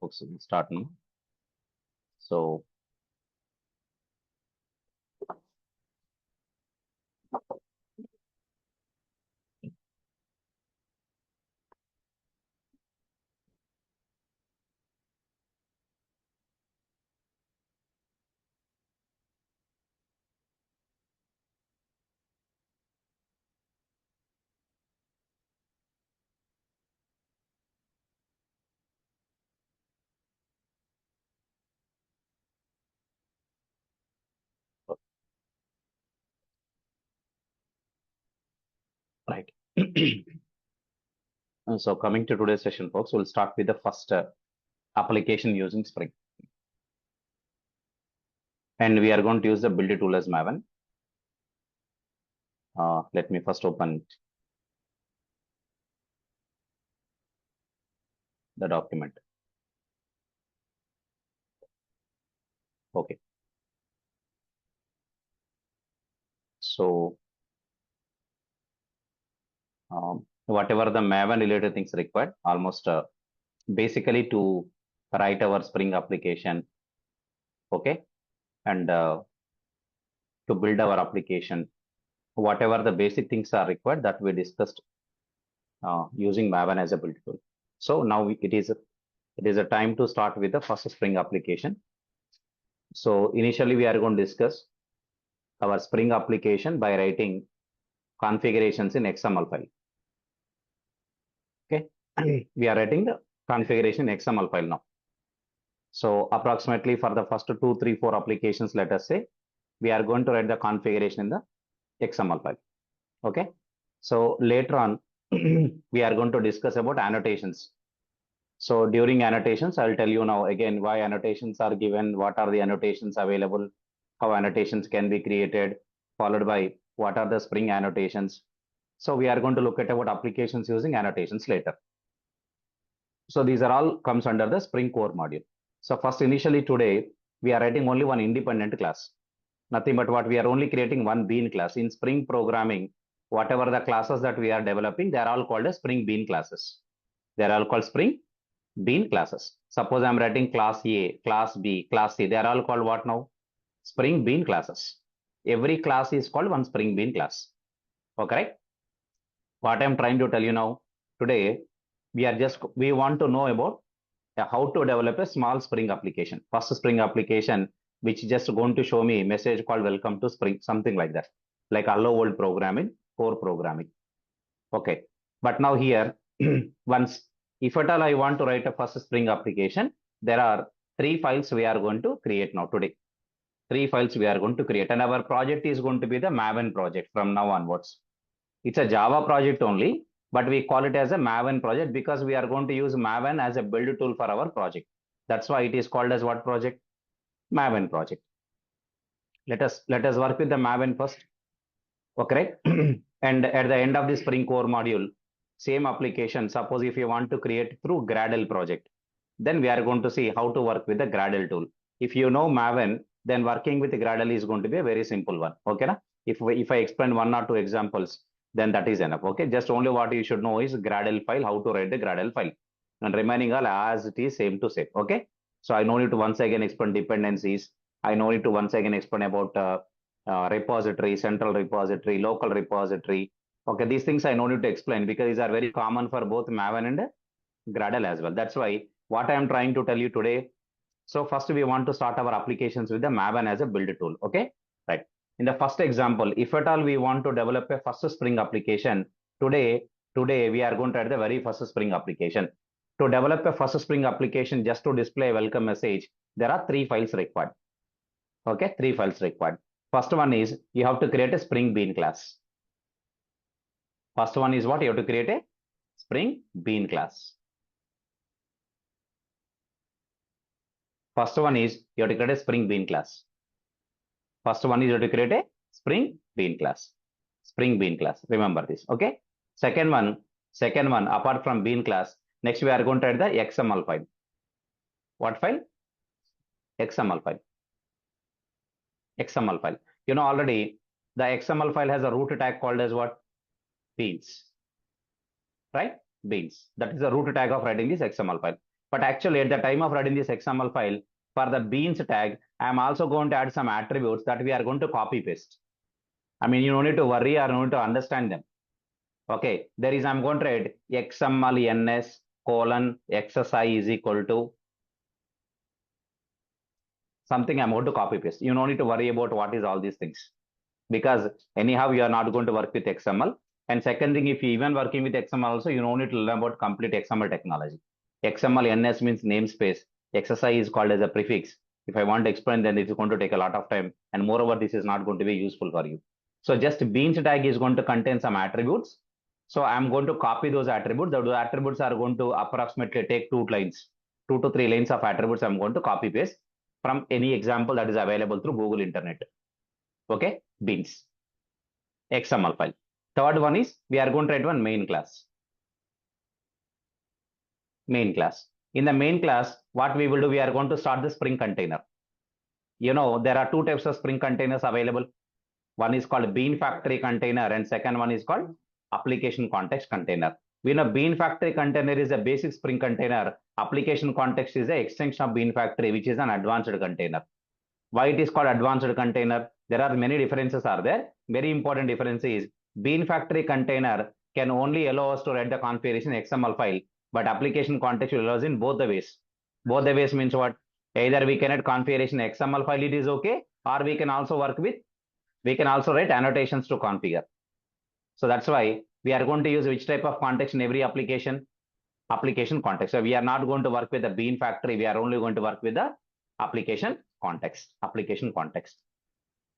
folks. We'll start now. So, right. So coming to today's session, folks, we'll start with the first application using Spring. And we are going to use the build tool as Maven. Let me first open the document. Okay. So, whatever the Maven related things required, almost basically to write our Spring application. Okay. And to build our application, whatever the basic things are required that we discussed using Maven as a build tool. So now it is a time to start with the first Spring application. So initially we are going to discuss our Spring application by writing configurations in XML file. Okay, we are writing the configuration XML file now. So approximately for the first 2, 3, 4 applications, let us say, we are going to write the configuration in the XML file. Okay, so later on we are going to discuss about annotations. So during annotations, I'll tell you now again why annotations are given, what are the annotations available, how annotations can be created, followed by what are the Spring annotations. So we are going to look at about applications using annotations later. So these are all comes under the Spring core module. So first initially today, we are writing only one independent class. Nothing but what we are only creating one bean class. In Spring programming, whatever the classes that we are developing, they are all called as Spring Bean classes. They are all called Spring Bean classes. Suppose I'm writing class A, class B, class C. They are all called what now? Spring Bean classes. Every class is called one Spring Bean class. Okay, right? What I'm trying to tell you now, today, we want to know about how to develop a small Spring application. First Spring application, which just going to show me a message called welcome to Spring, something like that. Like hello world programming, core programming. Okay. But now here, once if at all I want to write a first Spring application, there are 3 files we are going to create now today. 3 files we are going to create, and our project is going to be the Maven project from now onwards. It's a Java project only, but we call it as a Maven project because we are going to use Maven as a build tool for our project. That's why it is called as what project? Maven project. Let us work with the Maven first. Okay, right? And at the end of the Spring core module, same application, suppose if you want to create through Gradle project, then we are going to see how to work with the Gradle tool. If you know Maven, then working with Gradle is going to be a very simple one. Okay, na? If I explain 1 or 2 examples, then that is enough. Okay, just only what you should know is Gradle file, how to write the Gradle file, and remaining all as it is same to same. Okay, so I no need to once again explain dependencies. I no need to once again explain about repository, central repository, local repository. Okay, these things I no need to explain because these are very common for both Maven and Gradle as well. That's why what I am trying to tell you today. So first we want to start our applications with the Maven as a build tool. Okay, right. In the first example, if at all we want to develop a first Spring application, today we are going to add the very first Spring application. To develop a first Spring application, just to display a welcome message, there are 3 files required. Okay, 3 files required. First one is you have to create a Spring Bean class. First one is what? You have to create a Spring Bean class. First one is you have to create a Spring Bean class. First one is you have to create a Spring Bean class. Spring Bean class. Remember this. Okay. Second one, apart from Bean class, next we are going to add the XML file. What file? XML file. XML file. You know already the XML file has a root tag called as what? Beans. Right? Beans. That is the root tag of writing this XML file. But actually at the time of writing this XML file, for the beans tag, I'm also going to add some attributes that we are going to copy paste. I mean, you don't need to worry or don't need to understand them. Okay, there is, I'm going to write XMLNS colon XSI is equal to something I'm going to copy paste. You don't need to worry about what is all these things, because anyhow you are not going to work with XML. And second thing, if you even working with XML also, you don't need to learn about complete XML technology. XMLNS means namespace. XSI is called as a prefix. If I want to explain, then it's going to take a lot of time, and moreover, this is not going to be useful for you. So just beans tag is going to contain some attributes. So I'm going to copy those attributes. Those attributes are going to approximately take 2 lines, 2 to 3 lines of attributes. I'm going to copy paste from any example that is available through Google Internet. Okay, beans, XML file. Third one is we are going to write one main class. Main class. In the main class, what we will do, we are going to start the Spring container. You know, there are 2 types of Spring containers available. One is called Bean Factory container, and second one is called application context container. We know Bean Factory container is a basic Spring container. Application context is an extension of Bean Factory, which is an advanced container. Why it is called advanced container? There are many differences are there. Very important difference is Bean Factory container can only allow us to write the configuration XML file, but application context will allow us in both the ways. Both the ways means what? Either we can write configuration XML file, it is okay, or we can also work with, we can also write annotations to configure. So that's why we are going to use which type of context in every application? Application context. So we are not going to work with the Bean Factory. We are only going to work with the application context. Application context.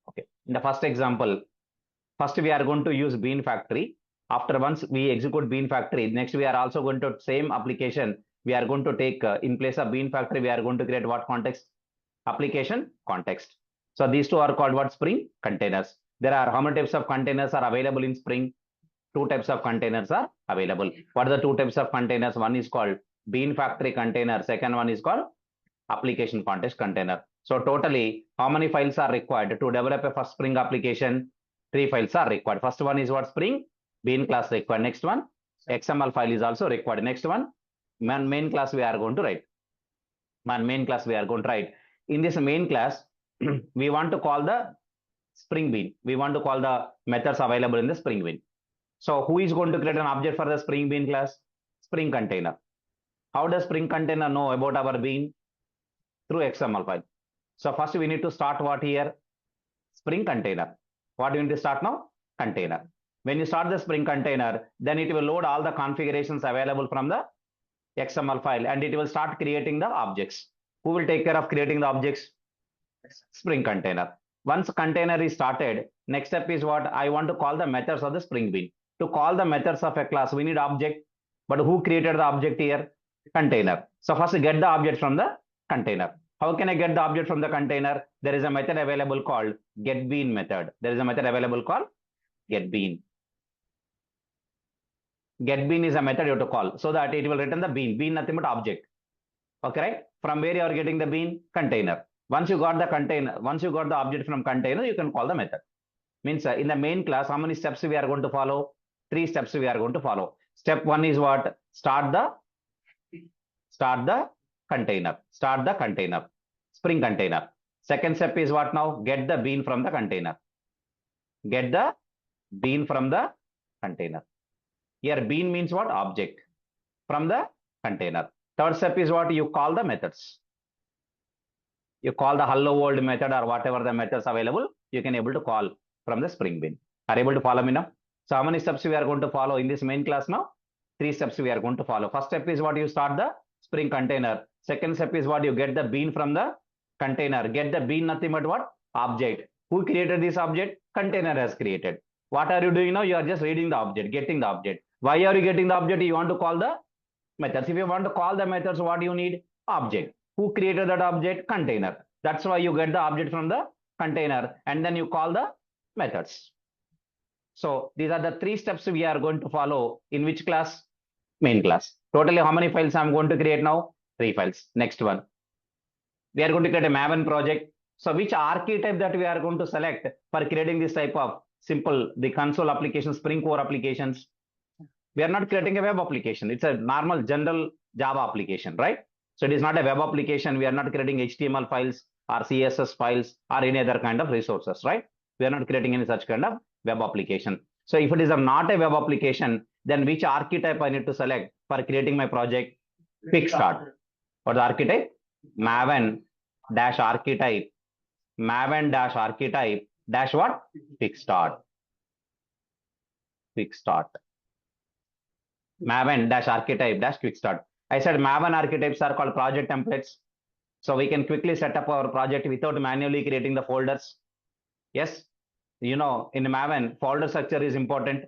Okay. In the first example, first we are going to use Bean Factory. After once we execute Bean Factory, next we are also going to same application. We are going to take in place of Bean Factory. We are going to create what context? Application context. So these two are called what? Spring containers. There are how many types of containers are available in Spring? 2 types of containers are available. What are the 2 types of containers? One is called Bean Factory container. Second one is called application context container. So totally, how many files are required to develop a first Spring application? 3 files are required. First one is what? Spring Bean class required. Next one, XML file is also required. Next one, main class we are going to write. Main class we are going to write. In this main class, we want to call the Spring Bean. We want to call the methods available in the Spring Bean. So who is going to create an object for the Spring Bean class? Spring container. How does Spring container know about our bean? Through XML file. So first we need to start what here? Spring container. What do you need to start now? Container. When you start the Spring container, then it will load all the configurations available from the XML file, and it will start creating the objects. Who will take care of creating the objects? Spring container. Once container is started, next step is what? I want to call the methods of the Spring Bean. To call the methods of a class, we need object. But who created the object here? Container. So first get the object from the container. How can I get the object from the container? There is a method available called getBean method. There is a method available called getBean. GetBean is a method you have to call so that it will return the bean. Bean nothing but object. Okay, right? From where you are getting the bean? Container. Once you got the container, once you got the object from container, you can call the method. Means in the main class, how many steps we are going to follow? 3 steps we are going to follow. Step 1 is what? Start the container. Start the container. Spring container. Second step is what now? Get the bean from the container. Get the bean from the container. Here bean means what? Object from the container. Third step is what? You call the methods. You call the hello world method or whatever the methods available, you can able to call from the Spring Bean. Are able to follow me now? So how many steps we are going to follow in this main class now? 3 steps we are going to follow. First step is what? You start the Spring container. Second step is what? You get the bean from the container. Get the bean nothing but what? Object. Who created this object? Container has created. What are you doing now? You are just reading the object, getting the object. Why are you getting the object? You want to call the methods. If you want to call the methods, what do you need? Object. Who created that object? Container. That's why you get the object from the container and then you call the methods. So these are the 3 steps we are going to follow in which class? Main class. Totally how many files I'm going to create now? 3 files. Next one. We are going to create a Maven project. So which archetype that we are going to select for creating this type of simple, the console application, Spring Core applications? We are not creating a web application. It's a normal general Java application, right? So it is not a web application. We are not creating HTML files or CSS files or any other kind of resources, right? We are not creating any such kind of web application. So if it is not a web application, then which archetype I need to select for creating my project? Quick start. What the archetype? Maven dash archetype. Maven dash archetype dash what? Quick start. Quick start. Maven dash archetype dash quick start. I said Maven archetypes are called project templates. So we can quickly set up our project without manually creating the folders. Yes, you know, in Maven, folder structure is important.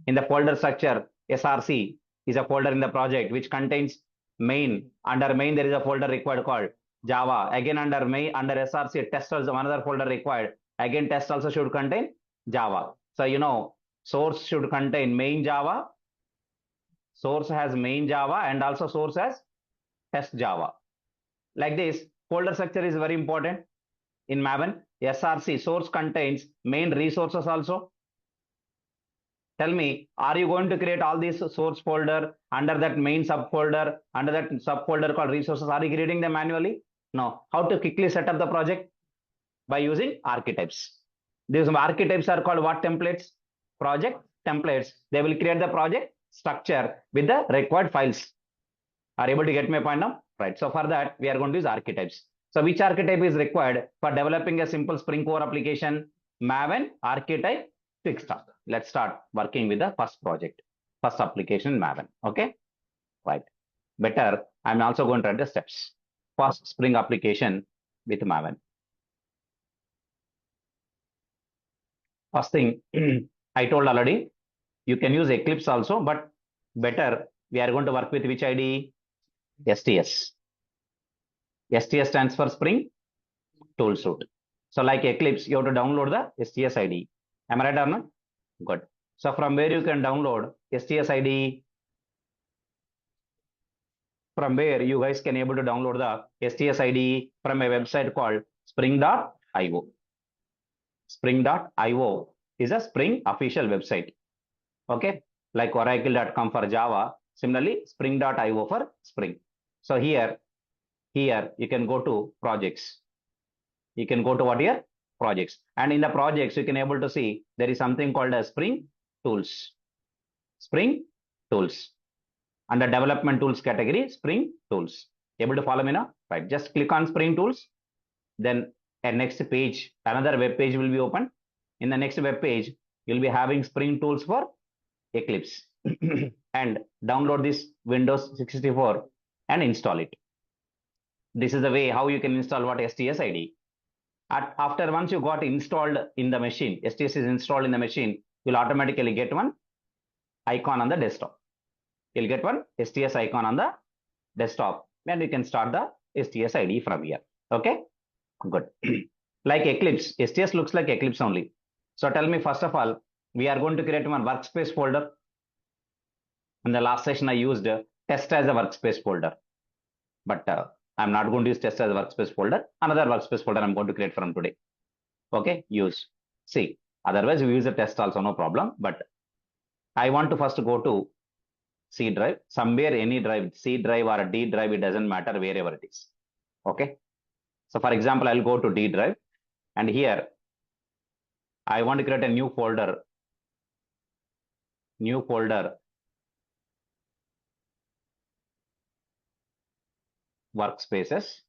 In the folder structure, SRC is a folder in the project which contains main. Under main, there is a folder required called Java. Again, under main, under SRC, test also another folder required. Again, test also should contain Java. So, you know, source should contain main Java. Source has main Java and also source has test Java. Like this, folder structure is very important in Maven. SRC source contains main resources also. Tell me, are you going to create all these source folder under that main subfolder, under that subfolder called resources? Are you creating them manually? No. How to quickly set up the project? By using archetypes. These archetypes are called what templates? Project templates. They will create the project structure with the required files. Are you able to get my point now? Right. So for that, we are going to use archetypes. So which archetype is required for developing a simple Spring Core application? Maven archetype quick start. Let's start working with the first project, first application Maven. Okay. Right. Better. I'm also going to write the steps. First Spring application with Maven. First thing I told already, you can use Eclipse also, but better we are going to work with which IDE? STS. STS stands for Spring Tool Suite. So like Eclipse, you have to download the STS IDE. Am I right or not? Good. So from where you can download STS IDE? From where you guys can able to download the STS IDE? From a website called spring.io. Spring.io is a Spring official website. Okay. Like oracle.com for Java. Similarly, spring.io for Spring. So here you can go to projects. You can go to what here? Projects. And in the projects, you can able to see there is something called as Spring Tools. Spring Tools. Under development tools category, Spring Tools. Able to follow me now? Right. Just click on Spring Tools. Then a next page, another web page will be open. In the next web page, you'll be having Spring Tools for Eclipse. And download this Windows 64 and install it. This is the way how you can install what STS IDE. After once you got installed in the machine, STS is installed in the machine, you'll automatically get one icon on the desktop. You'll get one STS icon on the desktop, and you can start the STS IDE from here. Okay, good. Like Eclipse, STS looks like Eclipse only. So tell me, first of all, we are going to create one workspace folder. In the last session, I used test as a workspace folder, but I'm not going to use test as a workspace folder. Another workspace folder I'm going to create from today. Okay, use. See, otherwise we use a test also, no problem. But I want to first go to C drive, somewhere any drive, C drive or a D drive, it doesn't matter, wherever it is. Okay. So for example, I'll go to D drive, and here I want to create a new folder. New folder. Workspaces.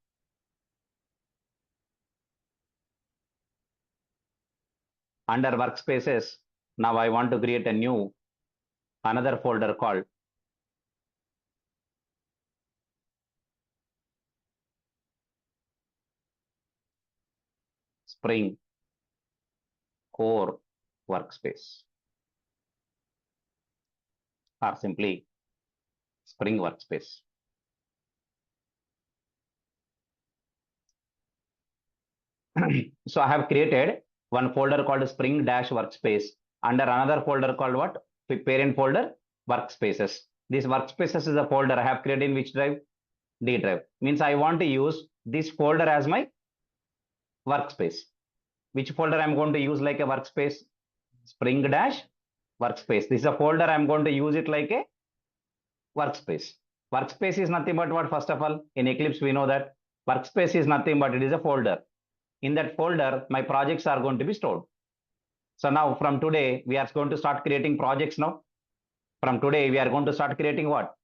Under workspaces, now I want to create a new, another folder called Spring Core Workspace, or simply Spring Workspace. So I have created one folder called Spring Dash Workspace. Under another folder called what? Parent folder Workspaces. This Workspaces is a folder I have created in which drive? D drive. Means I want to use this folder as my workspace. Which folder I'm going to use like a workspace? Spring Dash Workspace. This is a folder I'm going to use it like a workspace. Workspace is nothing but what? First of all, in Eclipse, we know that workspace is nothing but it is a folder. In that folder, my projects are going to be stored. So now from today, we are going to start creating projects now. From today, we are going to start creating what?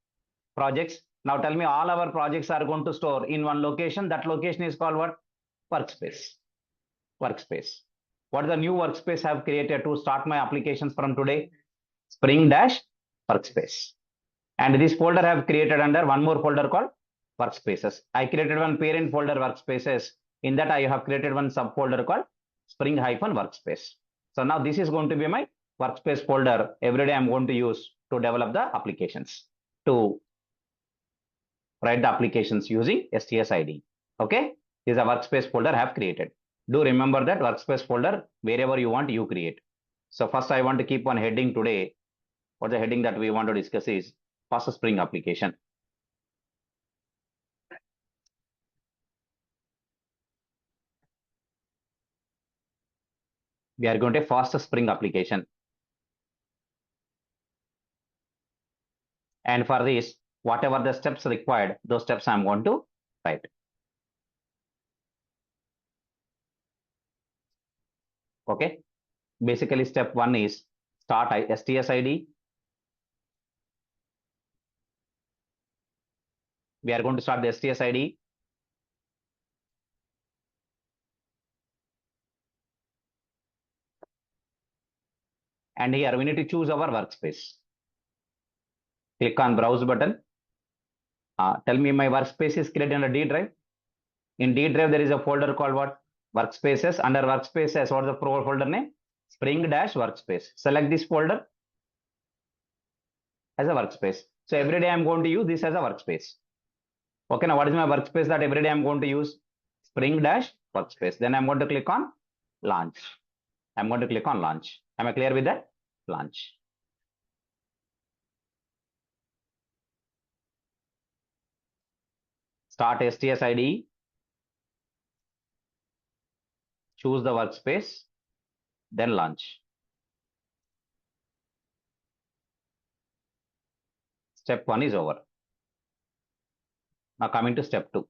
Projects. Now tell me, all our projects are going to store in one location. That location is called what? Workspace. Workspace. What is the new workspace I have created to start my applications from today? Spring Dash Workspace. And this folder I have created under one more folder called Workspaces. I created one parent folder Workspaces. In that I have created one subfolder called Spring-Workspace. So now this is going to be my workspace folder. Every day I'm going to use to develop the applications, to write the applications using STS-ID. Okay, this is a workspace folder I have created. Do remember that workspace folder, wherever you want, you create. So first I want to keep one heading today. What the heading that we want to discuss is fast Spring application. We are going to fast Spring application. And for this, whatever the steps required, those steps I'm going to write. Okay. Basically, step one is start STS ID. We are going to start the STS ID. And here we need to choose our workspace. Click on browse button. Tell me my workspace is created in a D drive. In D drive, there is a folder called what? Workspaces. Under workspaces, what's the folder name? Spring-Workspace. Select this folder as a workspace. So every day I'm going to use this as a workspace. Okay, now what is my workspace that every day I'm going to use? Spring-Workspace. Then I'm going to click on launch. I'm going to click on launch. Am I clear with that? Launch. Start STS ID. Choose the workspace. Then launch. Step one is over. Now coming to step two.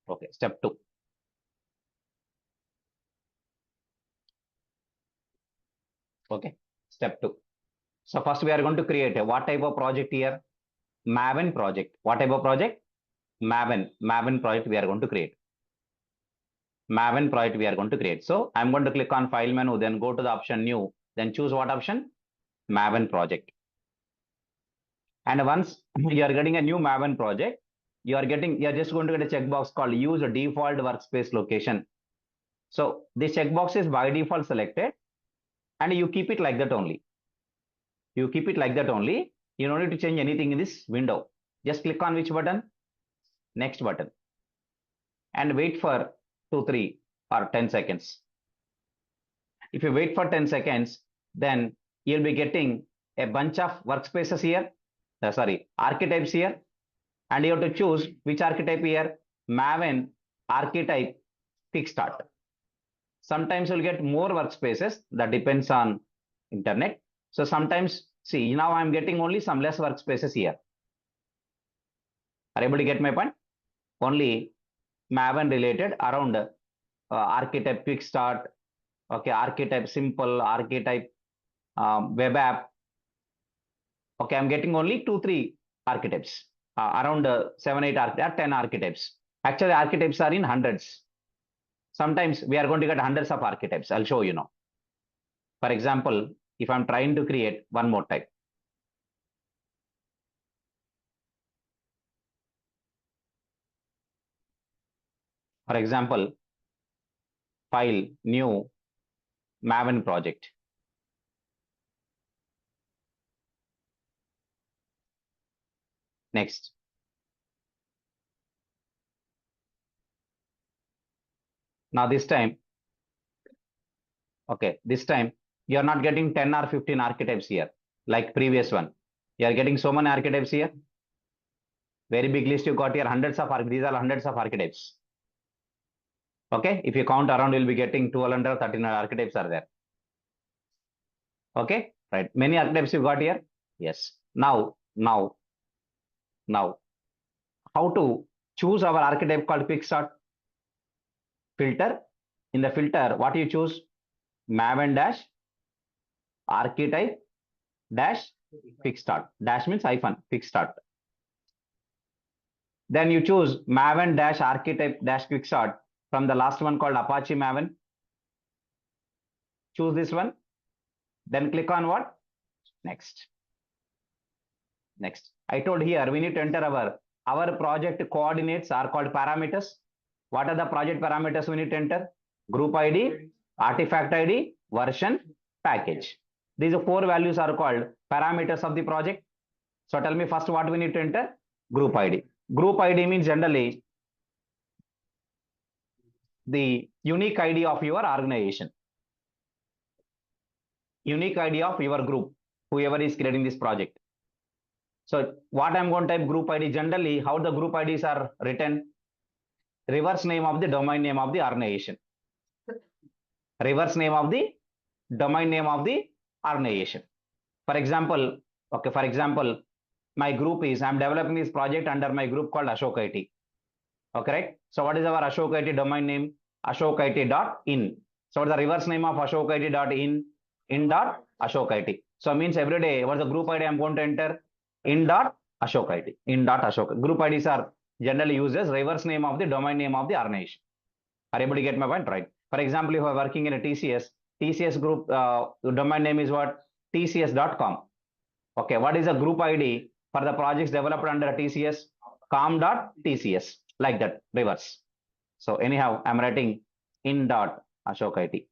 Okay, step two. Okay, step two. So first we are going to create a what type of project here? Maven project. What type of project? Maven project we are going to create. Maven project we are going to create. So I'm going to click on file menu, then go to the option new, then choose what option? Maven project. And once you are getting a new Maven project, you are just going to get a checkbox called use a default workspace location. So this checkbox is by default selected, and you keep it like that only. You keep it like that only. You don't need to change anything in this window. Just click on which button? Next button. And wait for 2, 3 or 10 seconds. If you wait for 10 seconds, then you'll be getting a bunch of workspaces here. Archetypes here. And you have to choose which archetype here? Maven archetype kickstart. Sometimes you'll get more workspaces. That depends on internet. So sometimes, see, now I'm getting only some less workspaces here. Are you able to get my point? Only Maven related around archetype quick start, okay, archetype simple, archetype web app. Okay, I'm getting only 2, 3 archetypes, around 7, 8, 10 archetypes. Actually, archetypes are in hundreds. Sometimes we are going to get hundreds of archetypes. I'll show you now. For example, if I'm trying to create one more type. For example, file, new, Maven project. Next. Now this time, okay, this time you're not getting 10 or 15 archetypes here, like previous one. You are getting so many archetypes here. Very big list you got here, hundreds of, these are hundreds of archetypes. Okay, if you count around, you'll be getting 1200 or 1300 archetypes are there. Okay, right. Many archetypes you got here. Yes. Now, how to choose our archetype called quick start? Filter. In the filter, what you choose? Maven dash archetype dash quick start. Dash means hyphen quick start. Then you choose Maven dash archetype dash quick start from the last one called Apache Maven. Choose this one. Then click on what? Next. Next. I told here we need to enter our project coordinates are called parameters. What are the project parameters we need to enter? Group ID, artifact ID, version, package. These four values are called parameters of the project. So tell me first what we need to enter? Group ID. Group ID means generally the unique ID of your organization. Unique ID of your group, whoever is creating this project. So what I'm going to type group ID, generally how the group IDs are written, reverse name of the domain name of the organization. Reverse name of the domain name of the organization. For example, my group is, I'm developing this project under my group called Ashok IT. Okay, right? So what is our Ashok IT domain name? ashokit.in. So what is the reverse name of ashokit.in? in.ashok IT. So means every day, what's the group ID I'm going to enter? in.ashok IT. in.ashok. Group IDs are generally used as reverse name of the domain name of the organization. Are you able to get my point? Right. For example, if you are working in a TCS group domain name is what? tcs.com. Okay, what is the group ID for the projects developed under TCS? com.tcs, like that, reverse. So anyhow, I'm writing in.ashok IT.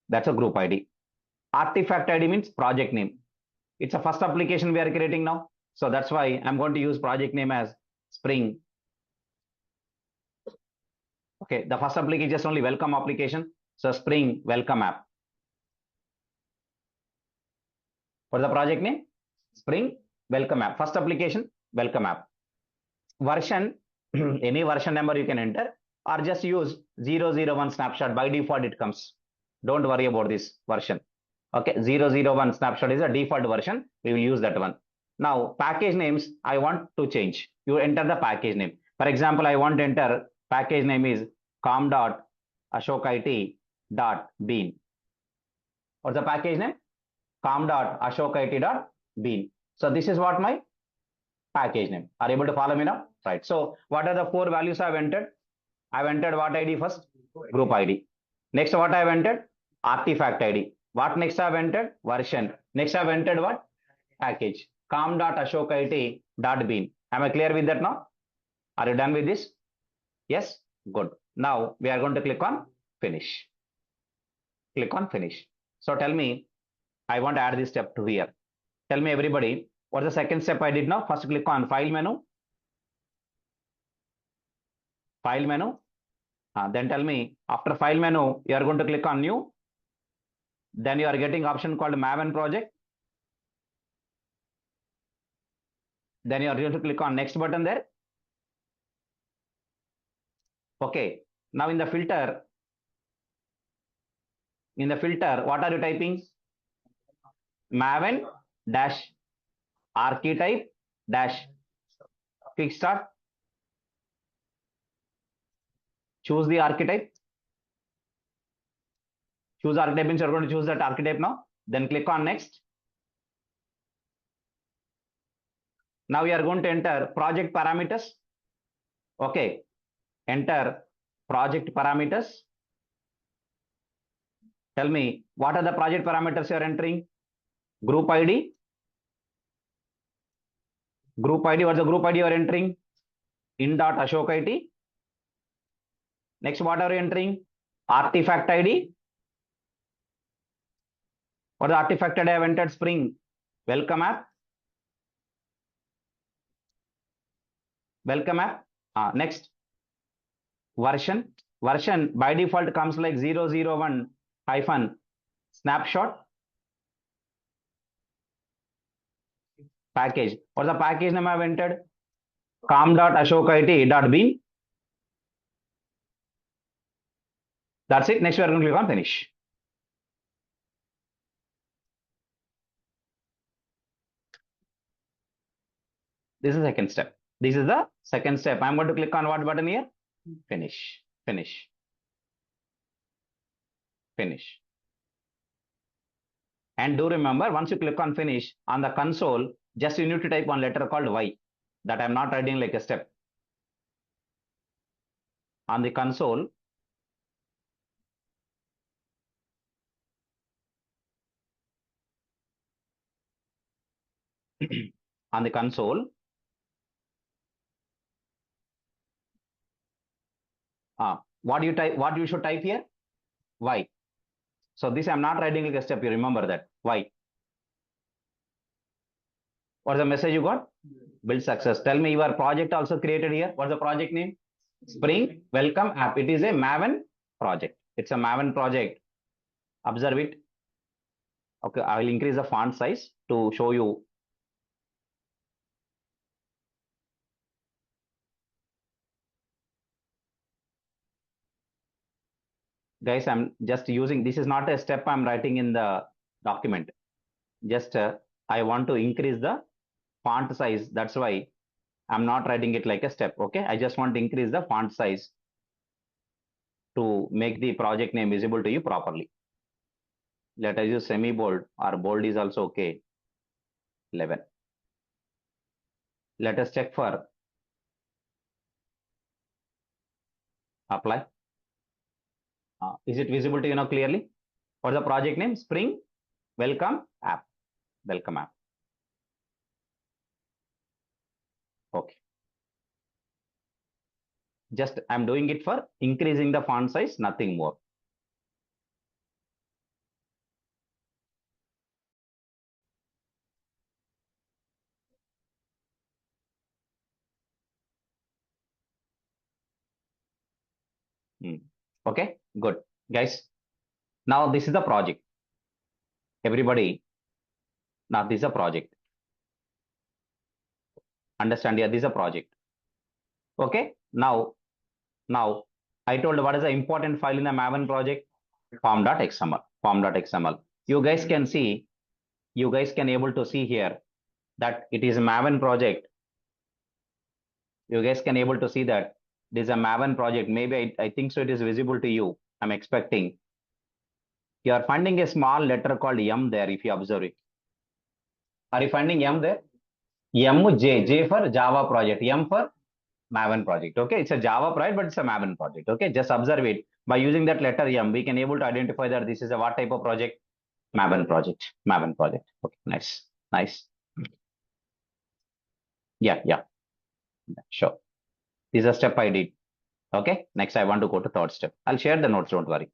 That's a group ID. Artifact ID means project name. It's a first application we are creating now. So that's why I'm going to use project name as Spring. Okay, the first application is just only welcome application. So Spring welcome app. For the project name, Spring welcome app. First application, welcome app. Version, any version number you can enter, or just use 001 snapshot. By default, it comes. Don't worry about this version. Okay, 001 snapshot is a default version. We will use that one. Now, package names, I want to change. You enter the package name. For example, I want to enter package name is com.ashokit.bean. What's the package name? com.ashokit.bean. So this is what my package name. Are you able to follow me now? Right. So what are the four values I've entered? I've entered what ID first? Group ID. Next, what I've entered? Artifact ID. What next I've entered? Version. Next I've entered what? Package. com.ashokit.bean. Am I clear with that now? Are you done with this? Yes? Good. Now we are going to click on finish. Click on finish. So tell me, I want to add this step to here. Tell me everybody, what's the second step I did now? First click on file menu. File menu. Then tell me, after file menu, you are going to click on new. Then you are getting option called Maven project. Then you are going to click on next button there. Okay. Now in the filter, what are you typing? Maven dash archetype dash quick start. Choose the archetype. Choose archetype means you're going to choose that archetype now. Then click on next. Now we are going to enter project parameters. Okay. Enter project parameters. Tell me, what are the project parameters you are entering? Group ID. Group ID, what's the group ID you are entering? in.ashok IT. Next, what are you entering? Artifact ID. For the artifact ID, I have entered Spring welcome app. Welcome app. Next, version. Version by default comes like 001 hyphen snapshot. Package. What is the package name I have entered? com.ashokit.bean. That's it. Next, we are going to click on finish. This is the second step. This is the second step. I'm going to click on what button here? Finish. Finish. Finish. And do remember, once you click on finish on the console, just you need to type one letter called Y, that I'm not writing like a step. On the console, on the console, what you type, what you should type here? Y. So this I'm not writing like a step. You remember that. Y. What's the message you got? Build success. Tell me your project also created here. What's the project name? Spring Welcome App. It is a Maven project. It's a Maven project. Observe it. Okay, I will increase the font size to show you. Guys, I'm just using, this is not a step I'm writing in the document. Just I want to increase the font size. That's why I'm not writing it like a step. Okay, I just want to increase the font size to make the project name visible to you properly. Let us use semi bold, or bold is also okay. 11. Let us check for apply. Is it visible to you now clearly? What's the project name? Spring Welcome App. Welcome App. Okay. Just I'm doing it for increasing the font size, nothing more. Okay, good. Guys, now this is the project. Everybody, now this is a project. Understand here, this is a project. Okay, now I told what is the important file in the Maven project? Form.xml. Form.xml. You guys can see, you guys can able to see here that it is a Maven project. You guys can able to see that this is a Maven project. Maybe I think so it is visible to you. I'm expecting. You are finding a small letter called M there if you observe it. Are you finding M there? J for Java project, M for Maven project. Okay, it's a Java project, but it's a Maven project. Okay, just observe it. By using that letter M, we can able to identify that this is a what type of project? Maven project. Maven project. Okay, nice, nice. Yeah, sure. This is a step I did. Okay, next I want to go to third step. I'll share the notes, don't worry.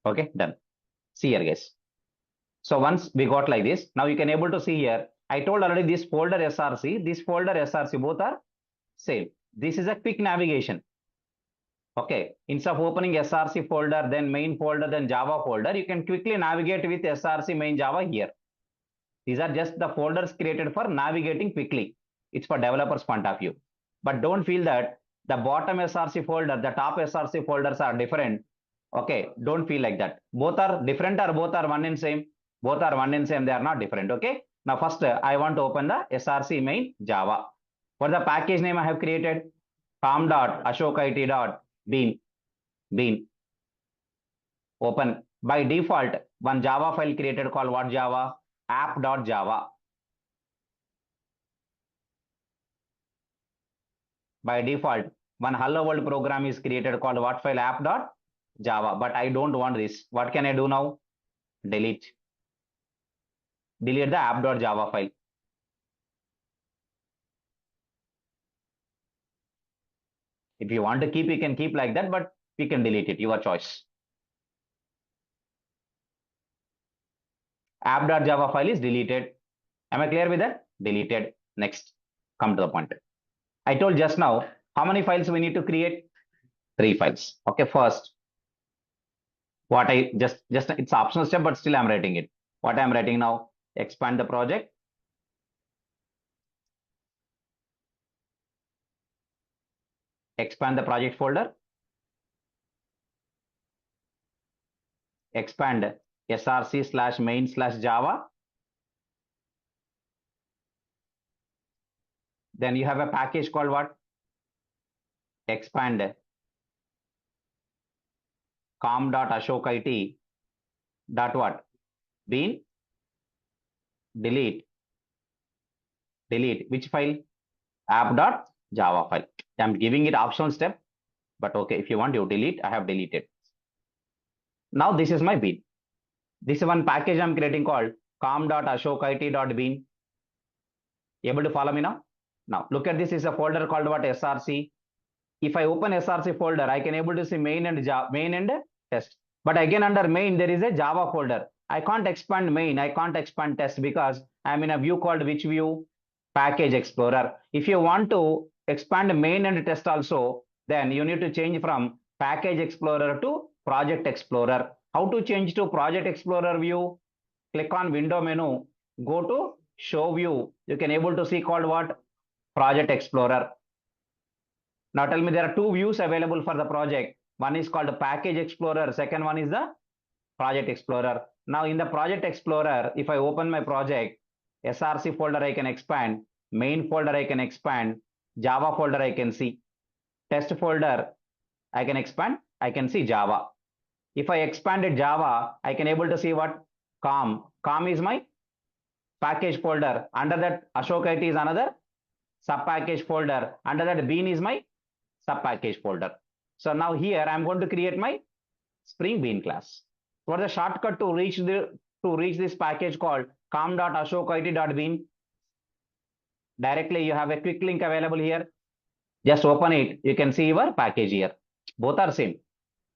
Okay, done. See here, guys. So once we got like this, now you can able to see here. I told already this folder SRC, this folder SRC, both are same. This is a quick navigation. Okay, instead of opening SRC folder, then main folder, then Java folder, you can quickly navigate with SRC main Java here. These are just the folders created for navigating quickly. It's for developers point of view. But don't feel that the bottom SRC folder, the top SRC folders are different. Okay, don't feel like that. Both are different or both are one and same? Both are one and same, they are not different. Okay, now first I want to open the SRC main Java. For the package name I have created, com.ashokit.bean. Bean. Open. By default, one Java file created called what Java? App.java. By default, one hello world program is created called what file? App.java. But I don't want this. What can I do now? Delete. Delete the app.java file. If you want to keep, you can keep like that, but you can delete it, your choice. App.java file is deleted. Am I clear with that? Deleted. Next, come to the point. I told just now, how many files we need to create? 3 files. Okay, first, What I just it's optional step, but still I'm writing it. What I'm writing now, expand the project. Expand the project folder. Expand src/main/java. Then you have a package called what? Expand com.ashokit dot what? Bean. Delete which file? App.java file. I'm giving it optional step, but okay, if you want you delete, I have deleted. Now this is my bean. This is one package I'm creating called com.ashokit.bean. Able to follow me now? Now look at this is a folder called what? src. If I open src folder, I can able to see main and test. But again under main there is a Java folder. I can't expand main, I can't expand test because I'm in a view called which view? Package Explorer. If you want to expand main and test also, then you need to change from Package Explorer to Project Explorer. How to change to Project Explorer view? Click on window menu, go to show view. You can able to see called what? Project Explorer. Now tell me there are two views available for the project. One is called Package Explorer. Second one is the Project Explorer. Now in the Project Explorer, if I open my project, src folder I can expand, main folder I can expand, Java folder I can see, test folder I can expand, I can see Java. If I expanded Java, I can able to see what? Com. Com is my package folder. Under that Ashokite is another sub package folder. Under that bean is my sub package folder. So now here I'm going to create my Spring Bean class. What is the shortcut to reach this package called com.ashokit.bean? Directly you have a quick link available here. Just open it. You can see your package here. Both are same.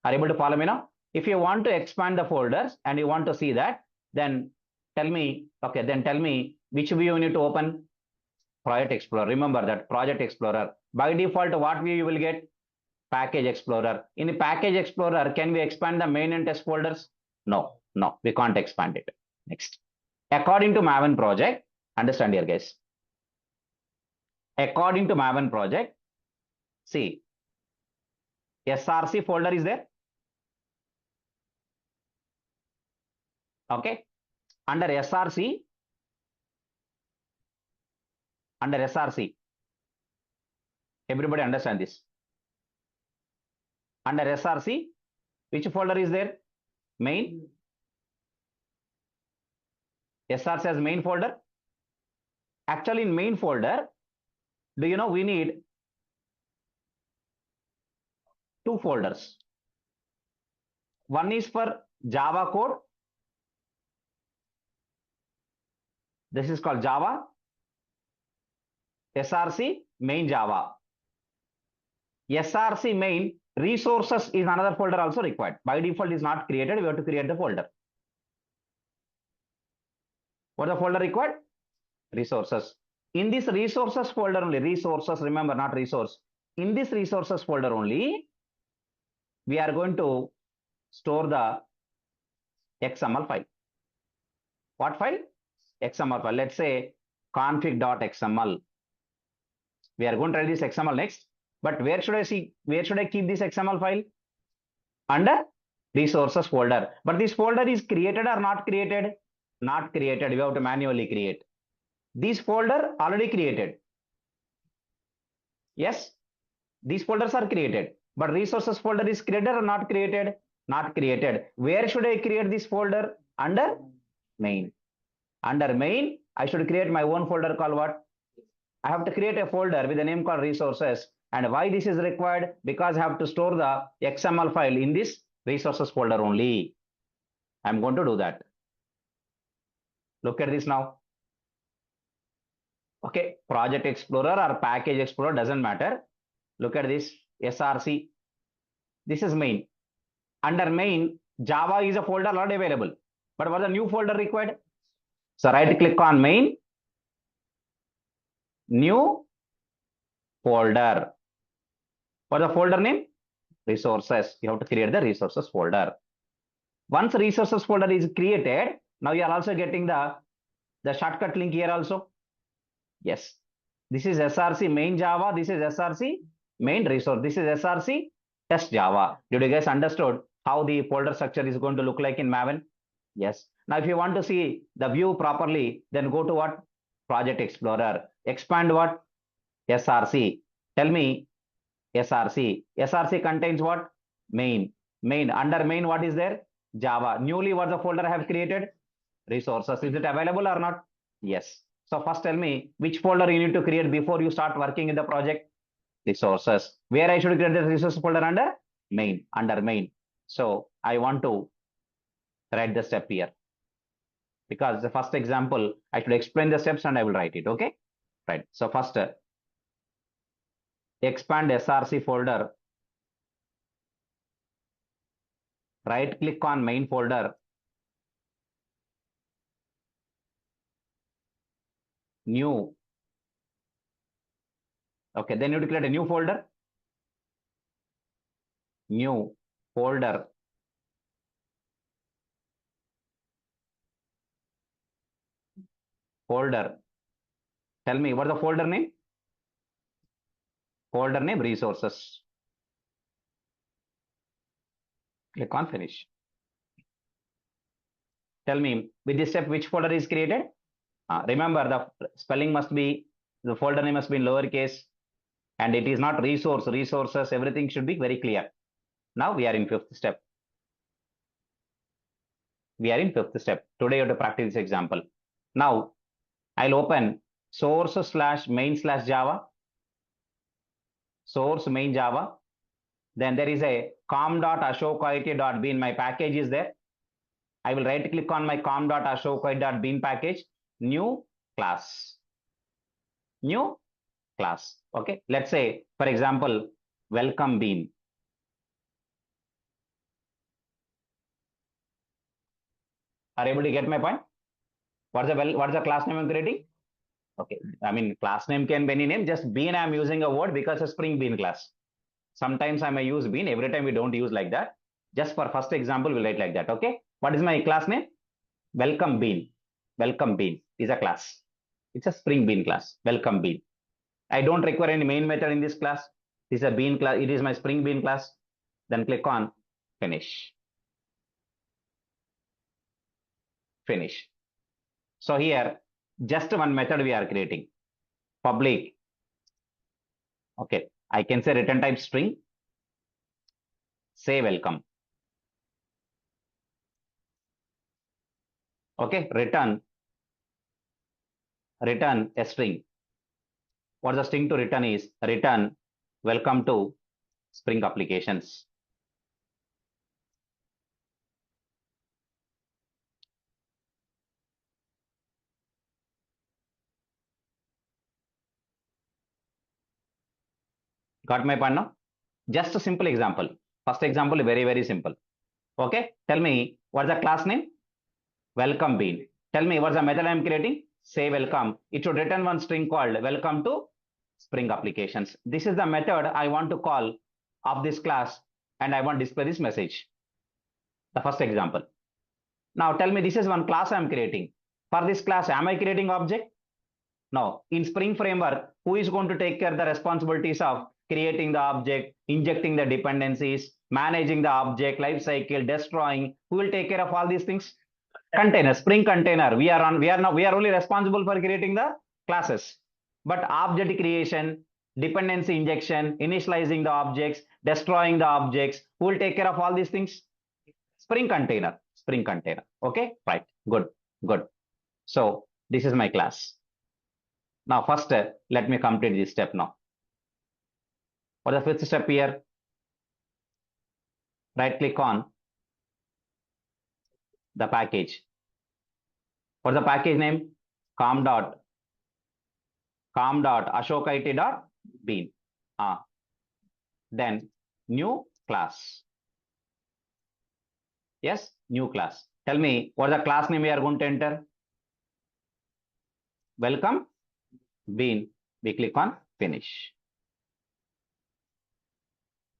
Are you able to follow me now? If you want to expand the folders and you want to see that, then tell me, okay, then tell me which view you need to open? Project Explorer. Remember that Project Explorer. By default, what view you will get? Package Explorer. In the Package Explorer, can we expand the main and test folders? No, we can't expand it. Next. According to Maven project, understand here, guys. According to Maven project, see, src folder is there. Okay. Under src, everybody understand this. Under src, which folder is there? Main. src has main folder. Actually, in main folder, do you know we need two folders. One is for Java code. This is called Java. src main Java. src main resources is another folder also required. By default is not created. We have to create the folder. What is the folder required? Resources. In this resources folder only, resources, remember not resource. In this resources folder only, we are going to store the XML file. What file? XML file. Let's say config.xml. We are going to write this XML next. But where should I keep this XML file? Under resources folder. But this folder is created or not created? Not created. We have to manually create. This folder already created. Yes, these folders are created. But resources folder is created or not created? Not created. Where should I create this folder? Under main. Under main, I should create my own folder called what? I have to create a folder with a name called resources. And why this is required? Because I have to store the XML file in this resources folder only. I'm going to do that. Look at this now. Okay, Project Explorer or Package Explorer doesn't matter. Look at this, src. This is main. Under main, Java is a folder not available. But what is the new folder required? So right click on main, new folder. What is the folder name? Resources. You have to create the resources folder. Once resources folder is created, now you are also getting the shortcut link here also. Yes, this is src main Java. This is src main resource. This is src test Java. Did you guys understood how the folder structure is going to look like in Maven? Yes. Now, if you want to see the view properly, then go to what? Project Explorer. Expand what? src. Tell me src. src contains what? Main. Main. Under main, what is there? Java. Newly, what the folder I have created? Resources. Is it available or not? Yes. So first tell me which folder you need to create before you start working in the project. Resources. Where I should create the resource folder under? Main. Under main. So I want to write the step here, because the first example, I should explain the steps and I will write it. Okay. Right. So first, expand src folder. Right click on main folder. New. Okay. Then you create a new folder. New folder. Folder. Tell me what is the folder name? Folder name resources. Click on finish. Tell me with this step which folder is created. Remember the spelling must be, the folder name must be in lowercase, and it is not resource, resources, everything should be very clear. Now we are in fifth step. We are in fifth step. Today you have to practice this example. Now I'll open source/main/java. Source main Java. Then there is a com.ashokit.bean. My package is there. I will right click on my com.ashokit.bean package. New class. New class. Okay. Let's say, for example, welcome bean. Are you able to get my point? What's the class name I'm creating? Okay. I mean, class name can be any name. Just bean, I'm using a word because a Spring Bean class. Sometimes I may use bean. Every time we don't use like that. Just for first example, we'll write like that. Okay. What is my class name? Welcome bean. Welcome bean is a class. It's a Spring Bean class. Welcome bean. I don't require any main method in this class. This is a bean class. It is my Spring Bean class. Then click on finish. Finish. So here, just one method we are creating. Public. Okay. I can say return type string. Say welcome. Okay. Return a string. What the string to return is? Return welcome to Spring applications. Got my point now? Just a simple example. First example, very, very simple. Okay. Tell me what's the class name? Welcome bean. Tell me what's the method I'm creating? Say welcome. It should return one string called welcome to Spring applications. This is the method I want to call of this class, and I want to display this message. The first example. Now tell me, this is one class I'm creating. For this class, am I creating object? No. In Spring Framework, who is going to take care of the responsibilities of creating the object, injecting the dependencies, managing the object lifecycle, destroying? Who will take care of all these things? Container, Spring container. We are only responsible for creating the classes. But object creation, dependency injection, initializing the objects, destroying the objects, who will take care of all these things? Spring container. Spring container. Okay, right. Good, good. So this is my class. Now first, let me complete this step now. For the fifth step here, right click on the package. What's the package name? com.ashokit.bean. Then new class. Yes, new class. Tell me what the class name we are going to enter. Welcome bean. We click on finish.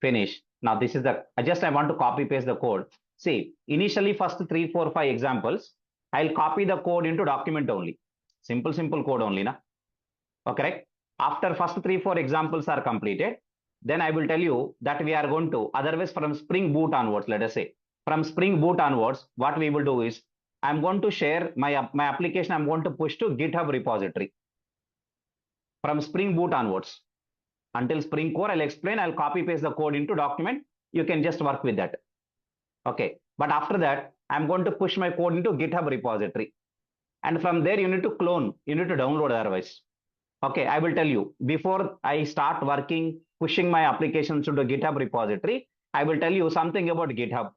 Finish. Now this is the, I want to copy paste the code. See, initially first 3, 4, 5 examples, I'll copy the code into document only. Simple code only, na? Okay, right? After first 3, 4 examples are completed, then I will tell you that we are going to, otherwise from Spring Boot onwards, let us say, from Spring Boot onwards, what we will do is, I'm going to share my application, I'm going to push to GitHub repository. From Spring Boot onwards, until Spring Core, I'll explain, I'll copy paste the code into document. You can just work with that. Okay. But after that, I'm going to push my code into GitHub repository. And from there, you need to clone, you need to download otherwise. Okay, I will tell you, before I start working, pushing my applications into GitHub repository, I will tell you something about GitHub.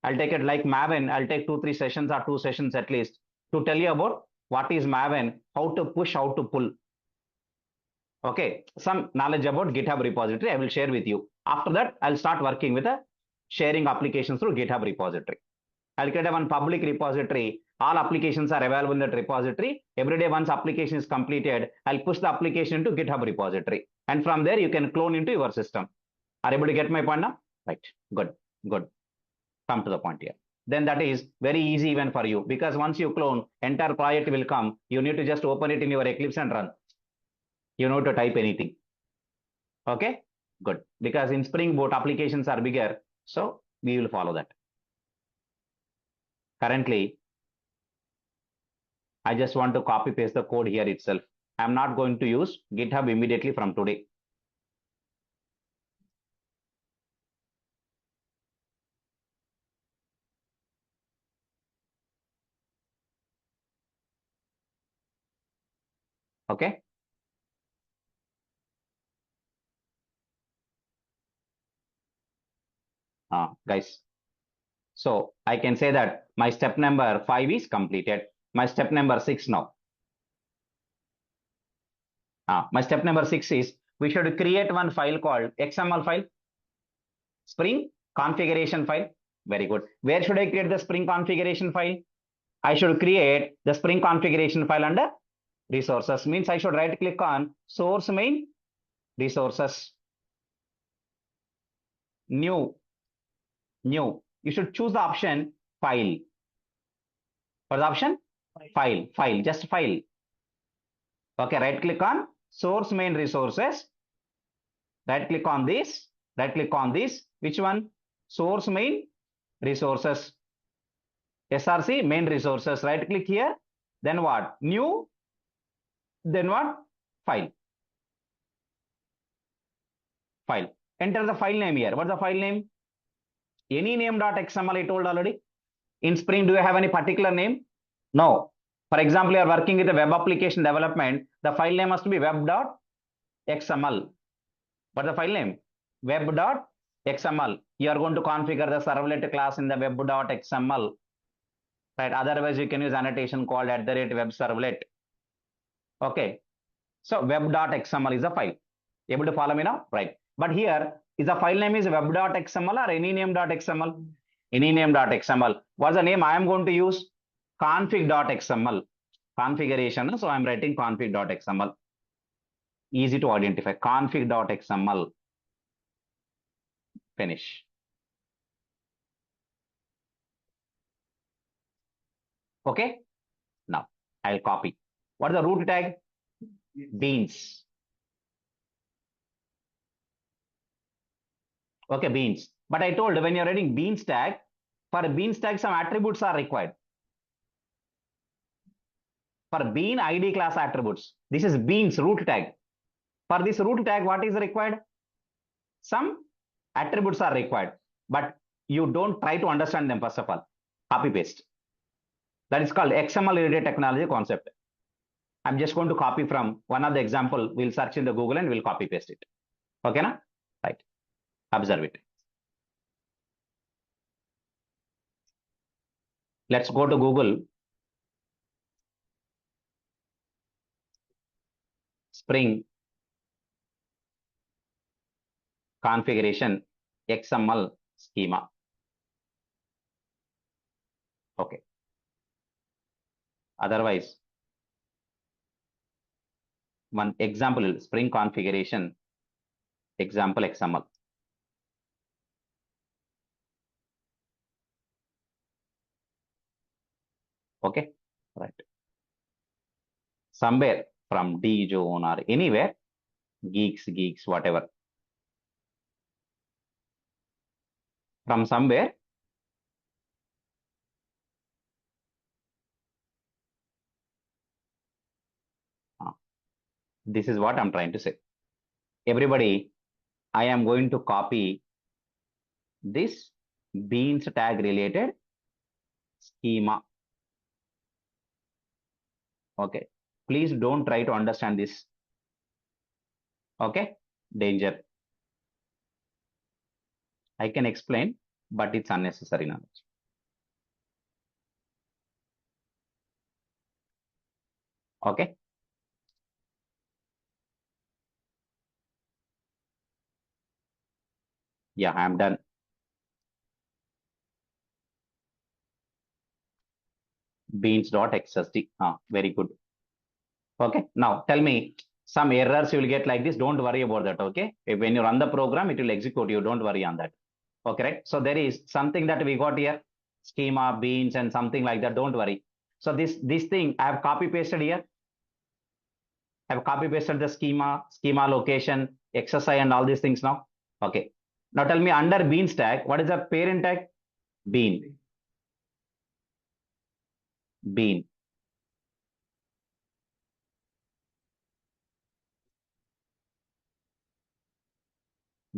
I'll take it like Maven, I'll take 2, 3 sessions or 2 sessions at least to tell you about what is Maven, how to push, how to pull. Okay, some knowledge about GitHub repository I will share with you. After that, I'll start working with sharing applications through GitHub repository. I'll create one public repository. All applications are available in that repository. Every day, once application is completed, I'll push the application into GitHub repository. And from there, you can clone into your system. Are you able to get my point now? Right. Good. Come to the point here. Then that is very easy even for you, because once you clone, entire project will come. You need to just open it in your Eclipse and run. You know to type anything. Okay, good. Because in Spring Boot, applications are bigger. So we will follow that. Currently, I just want to copy paste the code here itself. I'm not going to use GitHub immediately from today. Okay. Guys. So I can say that my step number 5 is completed. My step number 6 now. My step number 6 is we should create one file called XML file, Spring configuration file. Very good. Where should I create the Spring configuration file? I should create the Spring configuration file under resources. Means I should right click on source main resources. New. You should choose the option file. What is the option? File, just file. Okay, right click on source main resources. Right click on this. Which one? Source main resources. SRC main resources. Right click here. Then what? New. Then what? File. Enter the file name here. What's the file name? Any name.xml I told already. In Spring, do you have any particular name? No. For example, you are working with a web application development. The file name must be web.xml. What's the file name? Web.xml. You are going to configure the servlet class in the web.xml. Right. Otherwise, you can use annotation called @web-servlet. Okay. So web.xml is a file. Able to follow me now? Right. But here is the file name is web.xml or any name.xml? Any name.xml. What's the name I am going to use? Config.xml. Configuration. So I'm writing config.xml. Easy to identify. Config.xml. Finish. Okay. Now I'll copy. What is the root tag? Beans. Okay, beans. But I told when you're writing beans tag, for beans tag, some attributes are required. For bean ID class attributes, this is beans root tag. For this root tag, what is required? Some attributes are required, but you don't try to understand them first of all. Copy paste. That is called XML related technology concept. I'm just going to copy from one of the example. We'll search in the Google and we'll copy paste it. Okay, na? Right. Observe it. Let's go to Google. Spring configuration XML schema. Okay. Otherwise, one example Spring configuration example XML. Okay, right. Somewhere from D zone or anywhere, geeks, whatever. From somewhere, this is what I'm trying to say. Everybody, I am going to copy this beans tag related schema. Okay, please don't try to understand this. Okay, danger. I can explain, but it's unnecessary knowledge. Okay. Yeah, I'm done. Beans.xsd. Very good. Okay. Now tell me some errors you will get like this. Don't worry about that. Okay. When you run the program, it will execute you. Don't worry on that. Okay. Right. So there is something that we got here, schema, beans, and something like that. Don't worry. So this thing I have copy pasted here. I have copy pasted the schema location, XSI, and all these things now. Okay. Now tell me under beans tag, what is the parent tag? Bean. Bean.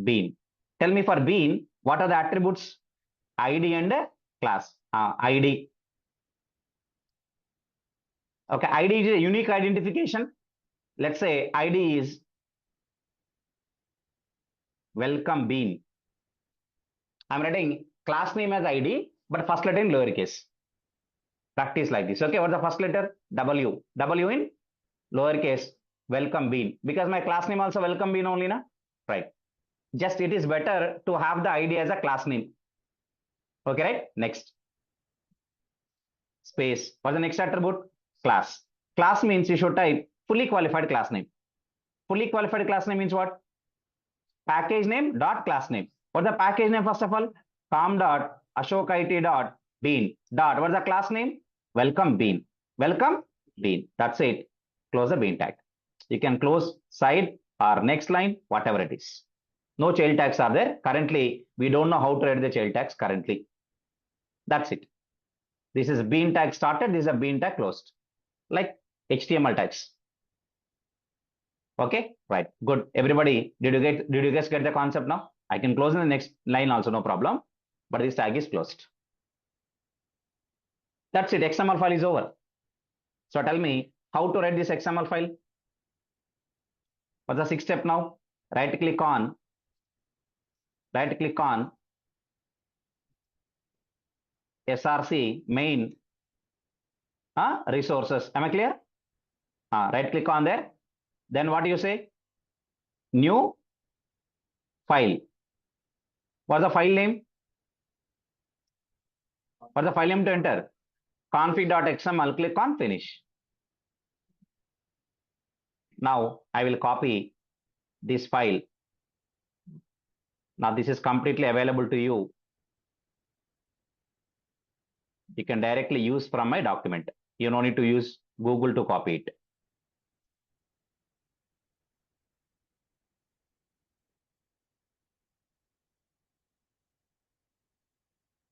Bean. Tell me for bean, what are the attributes? ID and class. ID. Okay, ID is a unique identification. Let's say ID is welcome bean. I'm writing class name as ID, but first letter in lowercase. Practice like this. Okay, what's the first letter? W. W in lowercase. Welcome bean. Because my class name also welcome bean only, na? Right. Just it is better to have the ID as a class name. Okay, right? Next. Space. What's the next attribute? Class. Class means you should type fully qualified class name. Fully qualified class name means what? Package name dot class name. What's the package name first of all? Com dot Ashok IT dot bean dot. What's the class name? Welcome bean. Welcome bean. That's it. Close the bean tag. You can close side or next line, whatever it is. No child tags are there. Currently, we don't know how to write the child tags currently. That's it. This is bean tag started. This is a bean tag closed. Like HTML tags. Okay, right, good. Everybody, did you guys get the concept now? I can close in the next line also, no problem. But this tag is closed. That's it. XML file is over. So tell me how to write this XML file. What's the sixth step now? Right click on SRC main resources. Am I clear? Right click on there. Then what do you say? New file. What's the file name? What's the file name to enter? Config.xml. Click on finish. Now I will copy this file. Now this is completely available to you. You can directly use from my document. You don't need to use Google to copy it.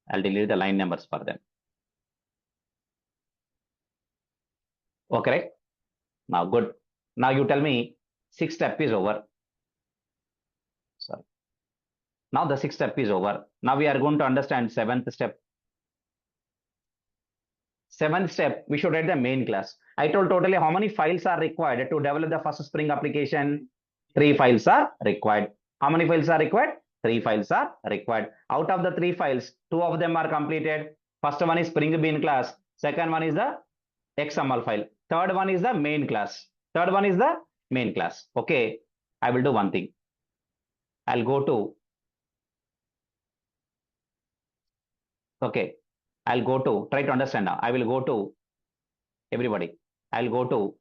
I'll delete the line numbers for them. Okay, right? Now good. Now you tell me sixth step is over. Sorry. Now the sixth step is over. Now we are going to understand seventh step. Seventh step, we should write the main class. I told totally how many files are required to develop the first Spring application. 3 files are required. How many files are required? 3 files are required. Out of the 3 files, 2 of them are completed. First one is Spring Bean class. Second one is the XML file. Third one is the main class. Third one is the main class. Okay, I will do one thing. I'll go to, okay, I'll go to, try to understand now. I will go to, everybody, I'll go to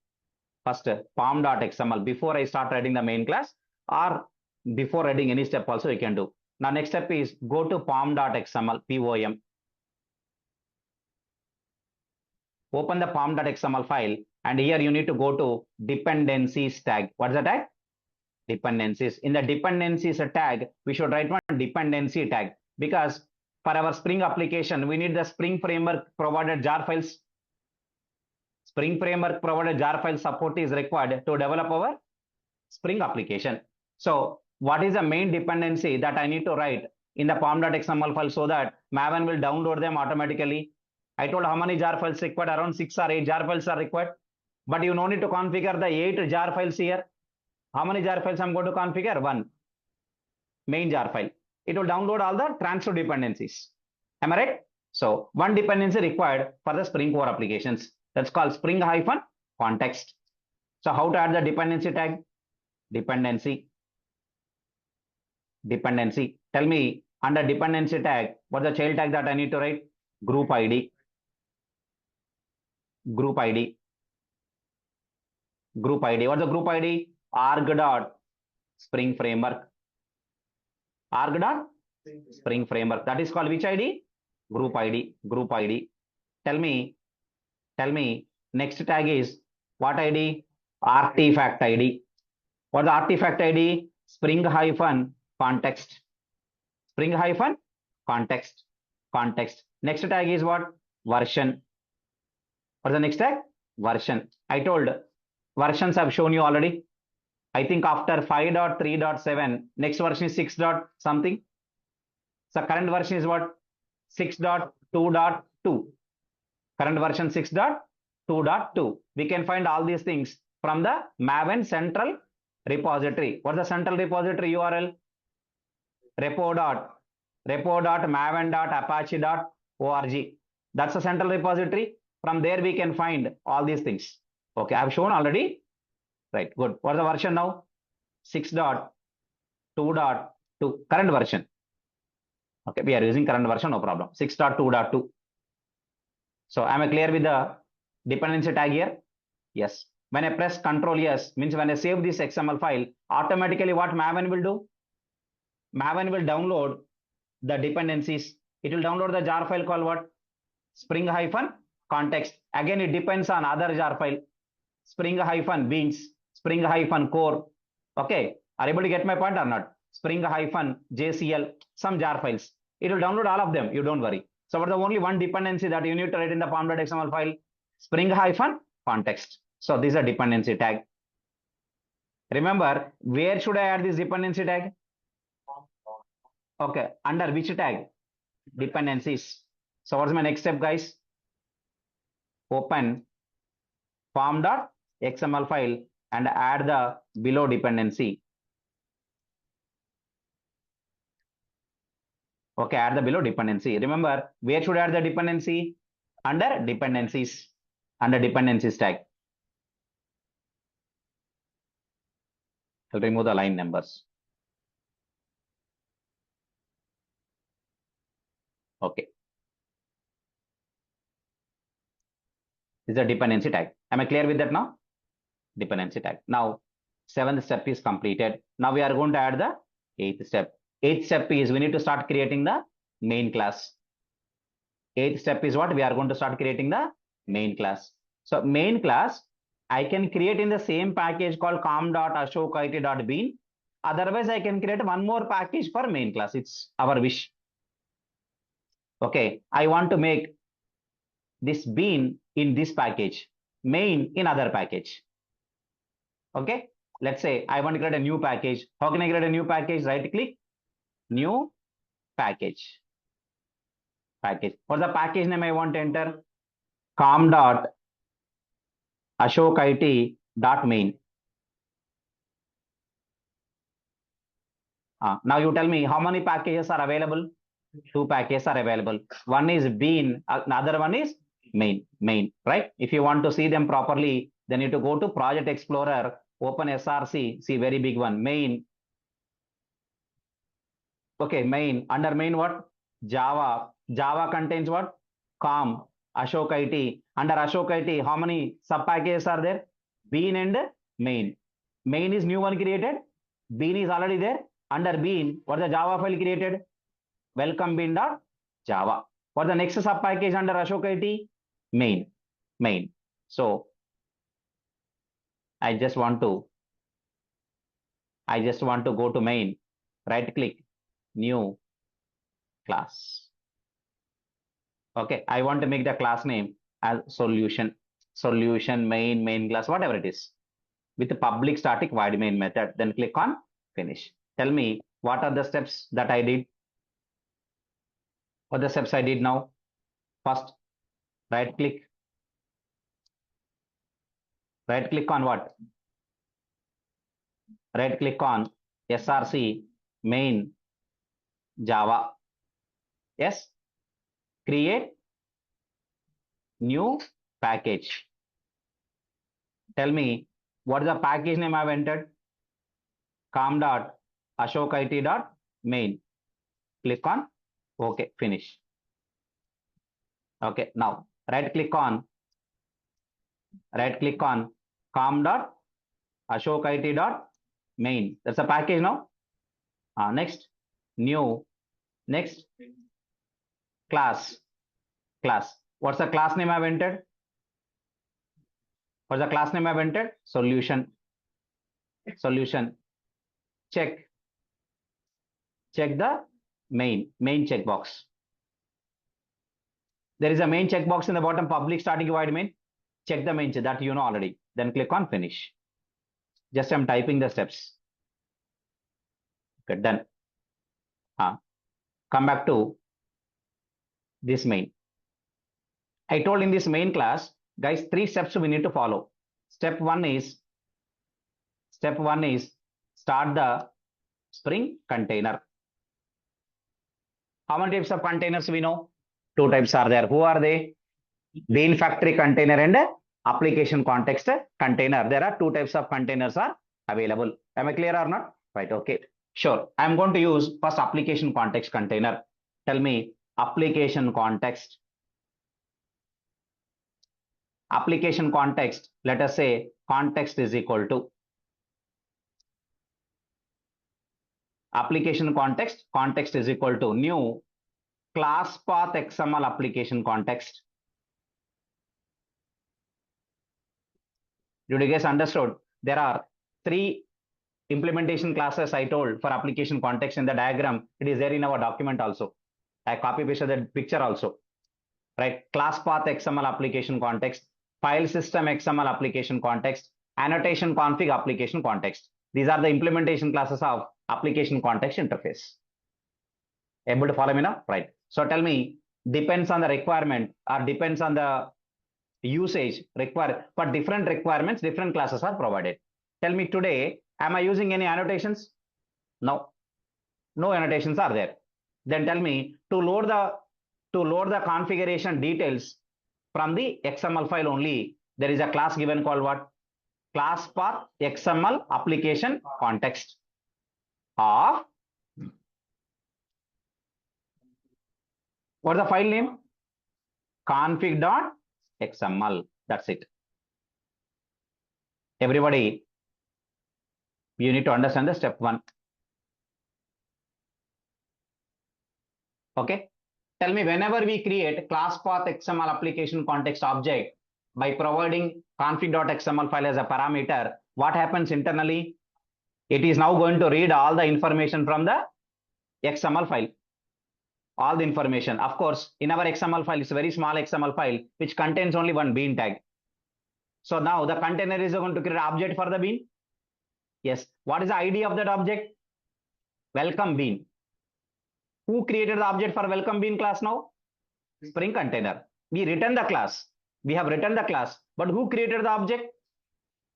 first pom.xml before I start writing the main class, or before writing any step also you can do. Now next step is go to pom.xml, POM. Open the pom.xml file, and here you need to go to dependencies tag. What is the tag? Dependencies. In the dependencies tag, we should write one dependency tag, because for our Spring application, we need the Spring Framework provided jar files. Spring Framework provided jar file support is required to develop our Spring application. So what is the main dependency that I need to write in the pom.xml file so that Maven will download them automatically? I told how many jar files required, around 6 or 8 jar files are required, but you no need to configure the 8 jar files here. How many jar files I'm going to configure? One main jar file. It will download all the transfer dependencies. Am I right? So one dependency required for the Spring Core applications. That's called Spring-context. So how to add the dependency tag? Dependency. Tell me under dependency tag, what's the child tag that I need to write? Group ID. What's the group ID? Arg.Spring Framework. Spring Framework. That is called which ID? Group ID. Tell me next tag is what ID? Artifact ID. What's the artifact ID? Spring-context. Context. Next tag is what? Version. What's the next tag? Version. I told versions I've shown you already. I think after 5.3.7, next version is 6. something. So current version is what? 6.2.2. Current version 6.2.2. We can find all these things from the Maven central repository. What's the central repository URL? repo.maven.apache.org. That's the central repository. From there we can find all these things. Okay, I've shown already. Right, good. What's the version now? 6.2.2. Current version. Okay, we are using current version, no problem. 6.2.2. So am I clear with the dependency tag here? Yes. When I press Control yes, means when I save this XML file, automatically what Maven will do? Maven will download the dependencies. It will download the jar file called what? Spring-context. Again, it depends on other jar file. Spring-beans, Spring-core. Okay, are you able to get my point or not? Spring-JCL, some jar files. It will download all of them. You don't worry. So, what the only one dependency that you need to write in the pom.xml file? Spring-context. So, this is a dependency tag. Remember, where should I add this dependency tag? Okay, under which tag? Dependencies. So, what's my next step, guys? Open pom.xml file and add the below dependency. Okay, add the below dependency. Remember, where should I add the dependency? Under dependencies. Under dependencies tag. I'll remove the line numbers. Okay. This is a dependency tag. Am I clear with that now? Dependency tag. Now, 7th step is completed. Now we are going to add the 8th step. 8th step is we need to start creating the main class. 8th step is what? We are going to start creating the main class. So main class, I can create in the same package called com.ashokit.bean. Otherwise, I can create one more package for main class. It's our wish. Okay, I want to make this bean in this package, main in other package. Okay, let's say I want to create a new package. How can I create a new package? Right click, new package. What's the package name I want to enter? com.ashokit.main. Now you tell me how many packages are available? 2 packages are available. One is bean, another one is main, right? If you want to see them properly, then you need to go to Project Explorer, open SRC, see very big one, main. Okay, main. Under main what? Java. Java contains what? Com, Ashokit. Under Ashokit, how many sub packages are there? Bean and main. Main is new one created. Bean is already there. Under bean, what is the Java file created? Welcome bean.java. What the next sub package under Ashokit? Main. main. So I just want to go to main, right click, new class. Okay, I want to make the class name as solution main class, whatever it is, with the public static void main method. Then click on finish. Tell me what are the steps that I did. What the steps I did now? First, right click on what? Right click on src main Java. Yes, create new package. Tell me what is the package name I've entered? com.ashokit.main. Click on OK, finish. Okay, now right click on com.ashokit.main. That's a package now. Next, new, next class. What's the class name I've entered? Solution. Check the main checkbox. There is a main checkbox in the bottom, public static void main. Check the main, that you know already. Then click on finish. Just I'm typing the steps. Okay, done. Come back to this main. I told in this main class, guys, 3 steps we need to follow. Step one is start the Spring container. How many types of containers we know? 2 types are there. Who are they? Bean factory container and application context container. There are 2 types of containers are available. Am I clear or not? Right. Okay. Sure. I'm going to use first application context container. Tell me application context. Application context. Let us say context is equal to application context. Context is equal to new class path XML application context. Did you guys understood? There are 3 implementation classes I told for application context in the diagram. It is there in our document also. I copy pasted that picture also. Right? Class path XML application context, file system XML application context, annotation config application context. These are the implementation classes of application context interface. Able to follow me now? Right. So tell me, depends on the requirement or depends on the usage required. For different requirements, different classes are provided. Tell me today, am I using any annotations? No. No annotations are there. Then tell me to load the configuration details from the XML file only. There is a class given called what? Class path XML application context of what's the file name? config.xml. That's it. Everybody, you need to understand the step 1. Okay. Tell me, whenever we create class path XML application context object by providing config.xml file as a parameter, what happens internally? It is now going to read all the information from the XML file. All the information. Of course, in our XML file, it's a very small XML file which contains only one bean tag. So now the container is going to create an object for the bean. Yes. What is the ID of that object? Welcome bean. Who created the object for welcome bean class now? Spring container. We return the class. We have written the class, but who created the object?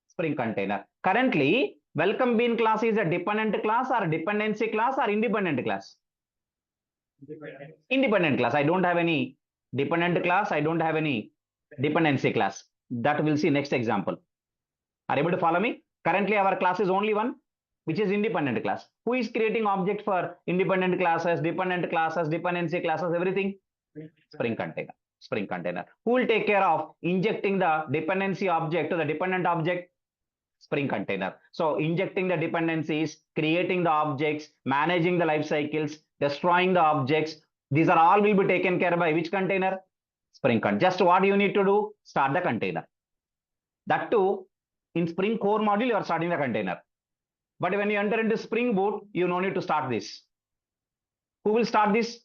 Spring container. Currently, welcome bean class is a dependent class or dependency class or independent class? Independent class. I don't have any dependent class. I don't have any dependency class. That we'll see next example. Are you able to follow me? Currently, our class is only one, which is independent class. Who is creating object for independent classes, dependency classes, everything? Spring container. Spring container. Who will take care of injecting the dependency object to the dependent object? Spring container. So injecting the dependencies, creating the objects, managing the life cycles, destroying the objects. These are all will be taken care by which container? Spring Con. Just what you need to do, start the container. That too, in Spring Core module, you are starting the container. But when you enter into Spring Boot, you no need to start this. Who will start this?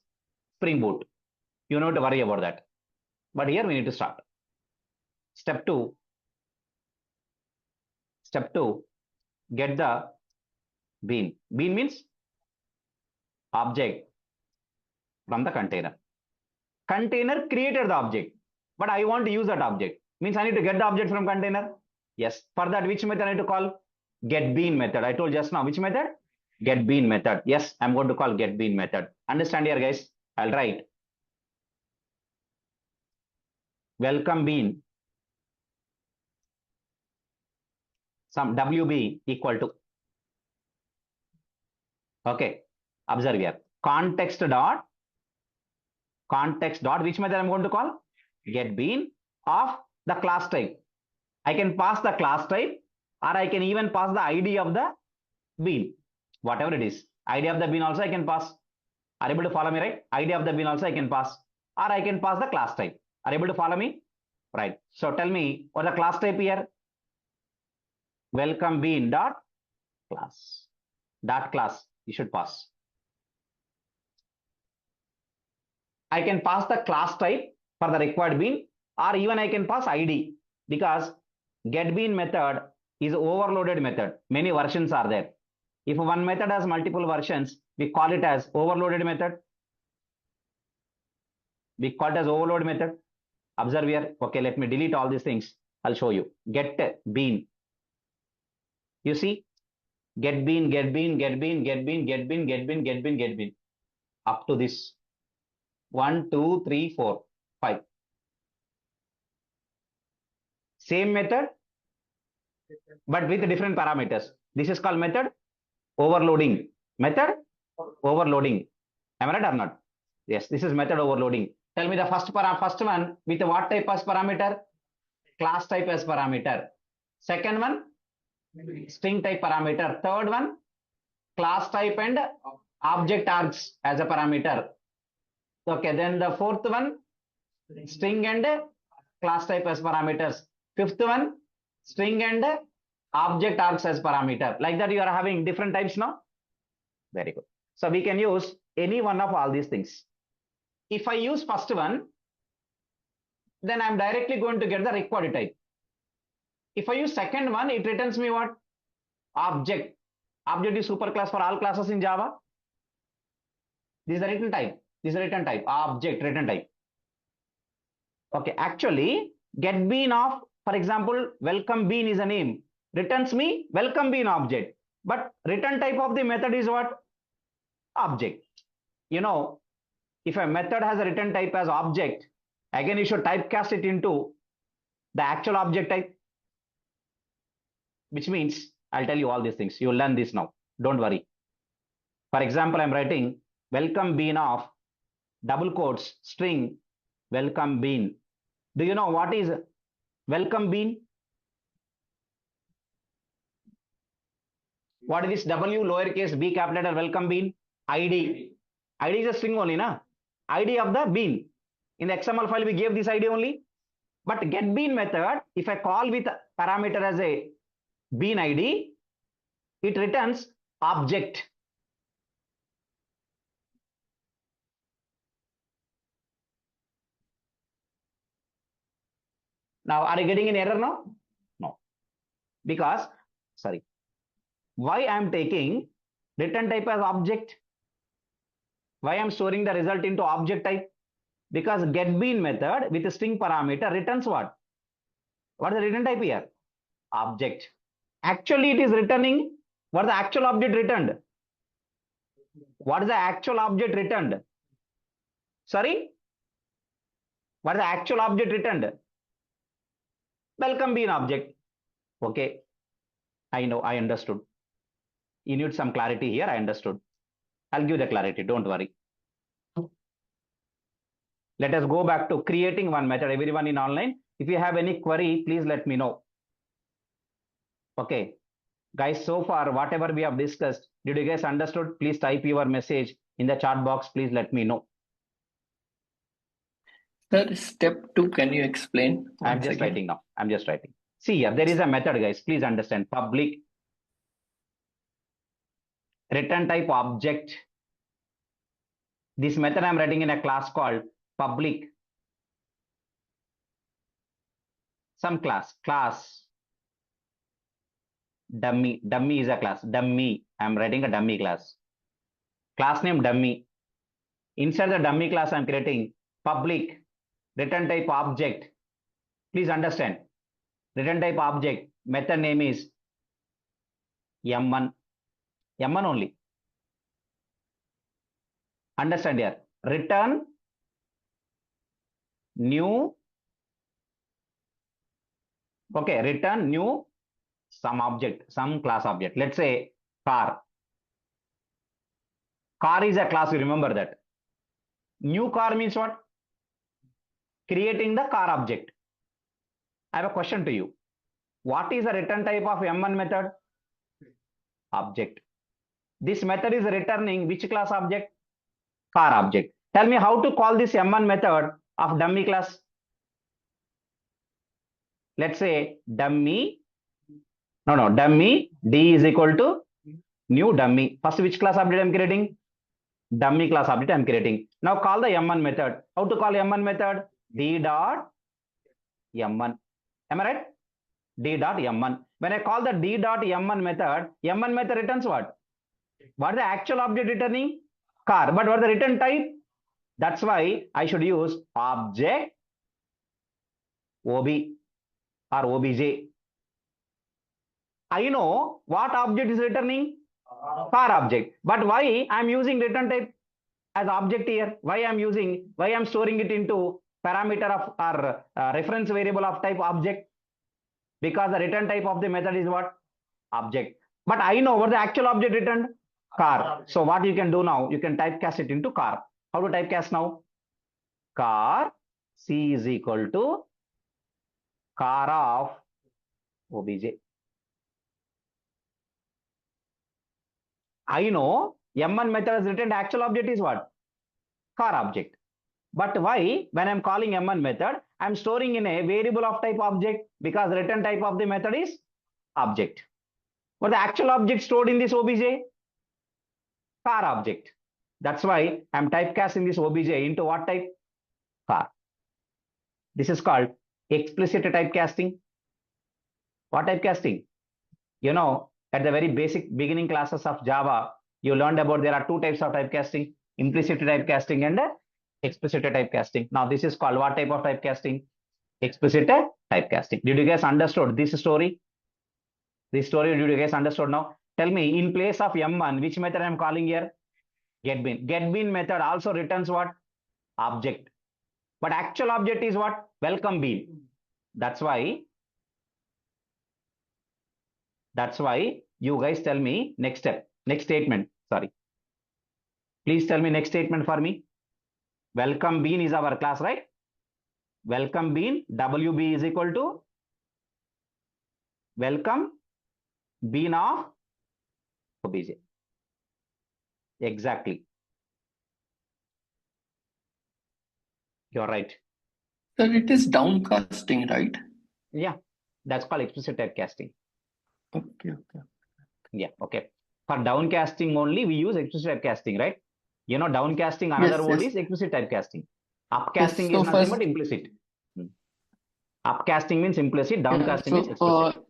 Spring Boot. You don't have to worry about that. But here we need to start. Step two, get the bean. Bean means object from the container. Container created the object, but I want to use that object. Means I need to get the object from container. Yes. For that, which method I need to call? Get bean method. I told just now. Which method? Get bean method. Yes, I'm going to call get bean method. Understand here, guys? I'll write welcome bean some WB equal to. Okay. Observe here. Context dot which method I'm going to call? Get bean of the class type. I can pass the class type, or I can even pass the ID of the bean, whatever it is. ID of the bean also I can pass. Are you able to follow me, right? ID of the bean also I can pass, or I can pass the class type. Are you able to follow me? Right. So tell me what the class type here? Welcome bean dot class. Dot class. You should pass. I can pass the class type for the required bean, or even I can pass ID, because get bean method is overloaded method. Many versions are there. If one method has multiple versions, we call it as overloaded method. We call it as overload method. Observe here. Okay, let me delete all these things. I'll show you. Get bean. You see, get bean, get bean, get bean, get bean, get bean, get bean, get bean, get bean. Up to this. 1, 2, 3, 4, 5. Same method, but with different parameters. This is called method overloading. Method overloading. Am I right or not? Yes, this is method overloading. Tell me the first one with what type as parameter? Class type as parameter. Second one, string type parameter. Third one, class type and object args as a parameter. Okay, then the fourth one, string and class type as parameters. Fifth one, string and object args as parameter. Like that, you are having different types now. Very good. So we can use any one of all these things. If I use first one, then I'm directly going to get the required type. If I use second one, it returns me what? Object. Object is superclass for all classes in Java. This is the return type. This is the return type. Object return type. Okay, actually, get bean of, for example, welcome bean is a name. Returns me welcome bean object. But return type of the method is what? Object. You know, if a method has a return type as object, again you should typecast it into the actual object type. Which means, I'll tell you all these things. You'll learn this now. Don't worry. For example, I'm writing welcome bean of double quotes string welcome bean. Do you know what is welcome bean? What is this W lowercase b capital letter welcome bean? ID. ID is a string only, na? ID of the bean. In the XML file, we gave this ID only. But get bean method, if I call with parameter as a bean ID, it returns object. Now, are you getting an error now? No. Because, sorry, why I am taking return type as object? Why I am storing the result into object type? Because get bean method with a string parameter returns what? What is the return type here? Object. Actually, it is returning what the actual object returned. What is the actual object returned? Sorry? What is the actual object returned? Welcome bean object. Okay. I know, I understood. You need some clarity here. I understood. I'll give the clarity. Don't worry. Let us go back to creating one method. Everyone in online, if you have any query, please let me know. Okay. Guys, so far, whatever we have discussed, did you guys understood? Please type your message in the chat box. Please let me know. Sir, step 2, can you explain I'm once just again? writing now. I'm just writing. See here, there is a method, guys. Please understand. Public return type object. This method I'm writing in a class called public. Some class dummy. Dummy is a class. Dummy. I'm writing a dummy class. Class name dummy. Inside the dummy class, I'm creating public return type object. Please understand. Return type object. Method name is M1. M1 only. Understand here. Return new. Okay. Return new some object, some class object. Let's say car. Car is a class. You remember that. New car means what? Creating the car object. I have a question to you. What is the return type of M1 method? Object. This method is returning which class object? Car object. Tell me how to call this M1 method of dummy class. Let's say dummy. No, dummy D is equal to new dummy. First, which class object I'm creating? Dummy class object I'm creating. Now call the M1 method. How to call M1 method? D dot M1. Am I right? D dot M1. When I call the D dot M1 method returns what? What is the actual object returning? Car. But what is the return type? That's why I should use object OB or OBJ. I know what object is returning? Car object. But why I'm using return type as object here? Why I'm storing it into parameter of or reference variable of type object? Because the return type of the method is what? Object. But I know what the actual object returned? Car. So what you can do now? You can typecast it into car. How to typecast now? Car C is equal to car of OBJ. I know M1 method has returned actual object is what? Car object. But why? When I'm calling M1 method, I'm storing in a variable of type object because return type of the method is object. But the actual object stored in this OBJ? Car object. That's why I'm typecasting this OBJ into what type? Car. This is called explicit typecasting. What typecasting? You know, at the very basic beginning classes of Java, you learned about there are two types of typecasting, implicit typecasting and explicit typecasting. Now, this is called what type of typecasting? Explicit typecasting. Did you guys understood this story? This story, did you guys understood now? Tell me, in place of M1, which method I'm calling here? GetBean. GetBean method also returns what? Object. But actual object is what? Welcome bean. That's why you guys tell me next step, next statement. Sorry. Please tell me next statement for me. Welcome bean is our class, right? Welcome bean, WB is equal to welcome bean of OBJ. Exactly. You're right. Sir, it is downcasting, right? Yeah, that's called explicit typecasting. Okay. Yeah, okay. For downcasting only, we use explicit typecasting, right? You know, downcasting, another word is explicit typecasting. Upcasting is nothing but implicit. Upcasting means implicit, downcasting means explicit.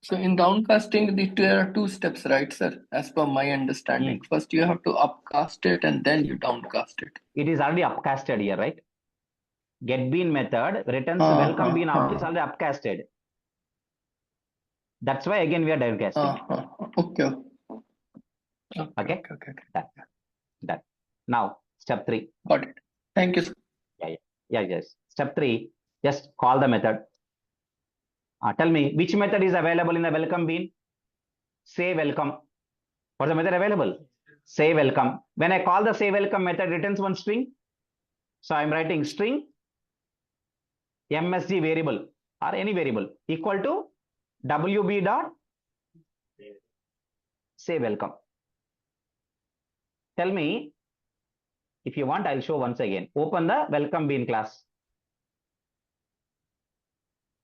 So in downcasting, there are two steps, right, sir? As per my understanding. First, you have to upcast it and then you downcast it. It is already upcasted here, right? GetBean method returns welcome bean object is already upcasted. That's why again we are downcasting. Okay. Done. Now step 3. Got it. Thank you, sir. Yes. Step 3. Just call the method. Tell me which method is available in the welcome bean. Say welcome. What's the method available? Say welcome. When I call the say welcome method, returns one string. So I'm writing string MSG variable or any variable equal to WB dot say welcome. Tell me If you want, I'll show once again. Open the welcome bean class.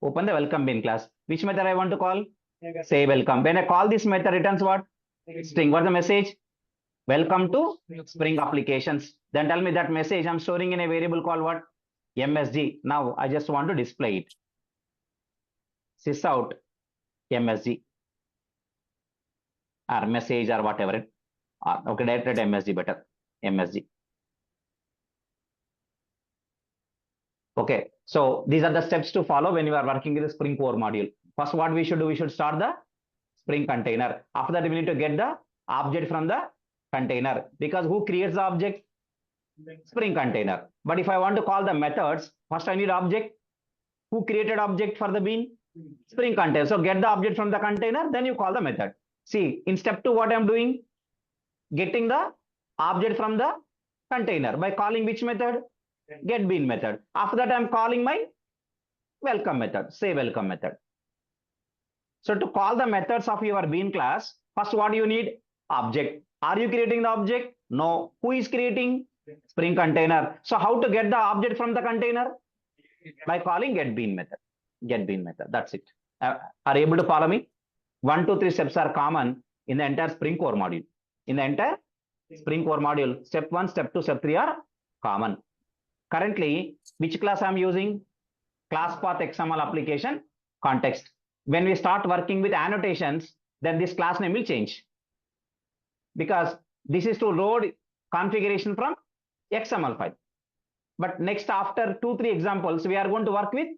Open the welcome bean class. Which method I want to call? Say welcome. When I call this method, returns what? String. What's the message? Welcome to Spring applications. Then tell me that message I'm storing in a variable called what? MSG. Now I just want to display it. Sys out MSG or message or whatever it. Okay, directed MSG better. MSG. Okay, so these are the steps to follow when you are working with the Spring Core module. First, what we should do, we should start the Spring container. After that, we need to get the object from the container, because who creates the object? Spring container. But if I want to call the methods, first I need object. Who created object for the bean? Spring container. So get the object from the container, then you call the method. See, in step 2, what I'm doing? Getting the object from the container by calling which method? Get bean method. After that, I'm calling my welcome method, say welcome method. So to call the methods of your bean class, first what you need? Object. Are you creating the object? No. Who is creating? Spring container. So how to get the object from the container? By calling get bean method. Get bean method. That's it. Are you able to follow me? 1, 2, 3 steps are common in the entire Spring Core module. In the entire Spring Core module, step 1, step 2, step 3 are common. Currently, which class I'm using? Class path XML application context. When we start working with annotations, then this class name will change, because this is to load configuration from XML file. But next, after 2, 3 examples, we are going to work with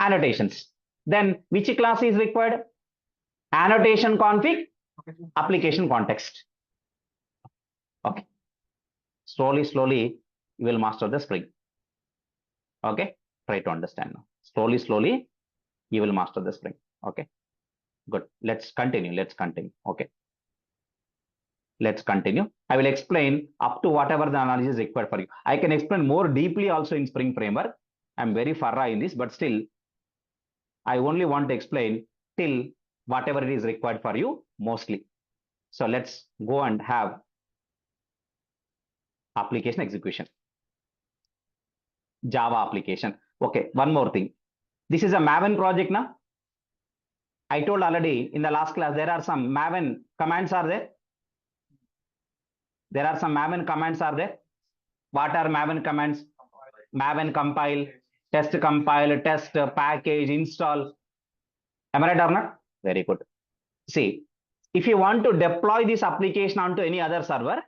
annotations. Then which class is required? Annotation config application context. Okay. Slowly, you will master the Spring. Okay. Try to understand now. Slowly, you will master the Spring. Okay. Good. Let's continue. Okay. Let's continue. I will explain up to whatever the analysis is required for you. I can explain more deeply also in Spring Framework. I'm very thorough in this, but still, I only want to explain till whatever it is required for you mostly. So let's go and have application execution. Java application. Okay, one more thing. This is a Maven project now. I told already in the last class, there are some Maven commands are there. There are some Maven commands are there. What are Maven commands? Maven compile, test, package, install. Am I right or not? Very good. See, if you want to deploy this application onto any other server,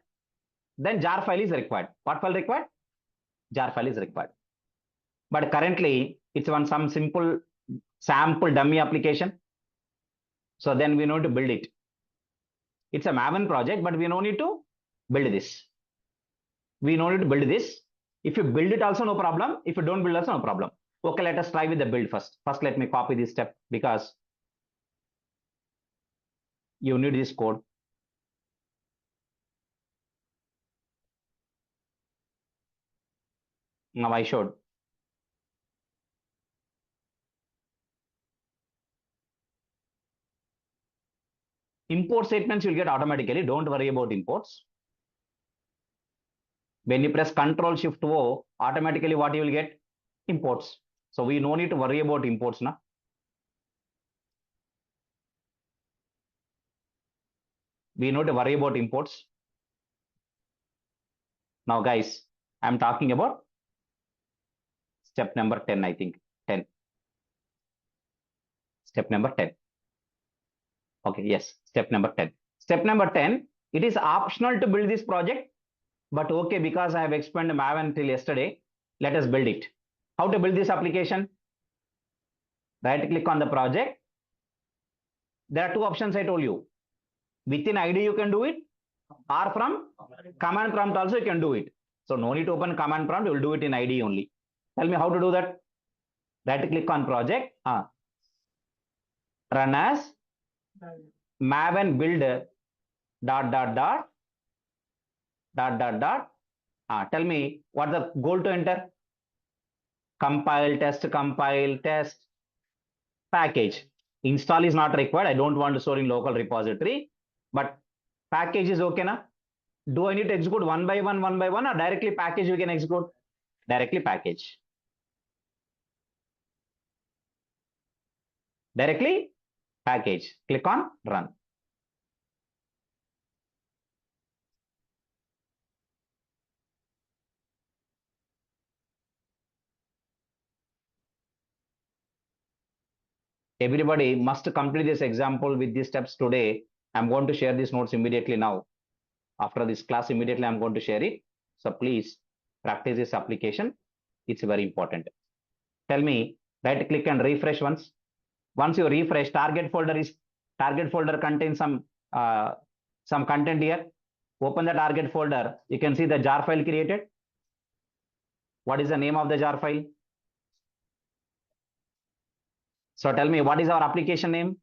then jar file is required. What file required? Jar file is required. But currently, it's on some simple sample dummy application. So then we need to build it. It's a Maven project, but we don't need to build this. We don't need to build this. If you build it also, no problem. If you don't build also, no problem. Okay, let us try with the build first. First, let me copy this step, because you need this code. Now I showed. Import statements you'll get automatically. Don't worry about imports. When you press Ctrl+Shift+O, automatically what you will get? Imports. So we no need to worry about imports now. We need to worry about imports. Now guys, I'm talking about step number 10, I think. 10. Step number 10. Okay, yes, step number 10. Step number 10, it is optional to build this project, but okay, because I have explained Maven till yesterday, let us build it. How to build this application? Right click on the project. There are two options I told you. Within IDE you can do it, or from command prompt also you can do it. So no need to open command prompt, you will do it in IDE only. Tell me how to do that. Right click on project, run as Maven build ... Tell me what the goal to enter. Compile, test, package. Install is not required. I don't want to store in local repository, but package is okay na. Do I need to execute one by one, or directly package we can execute? Directly package. Directly package. Click on run. Everybody must complete this example with these steps today. I'm going to share these notes immediately now. After this class, immediately I'm going to share it. So please practice this application. It's very important. Tell me, right click and refresh once. Once you refresh, target folder contains some content here. Open the target folder. You can see the jar file created. What is the name of the jar file? So tell me, what is our application name?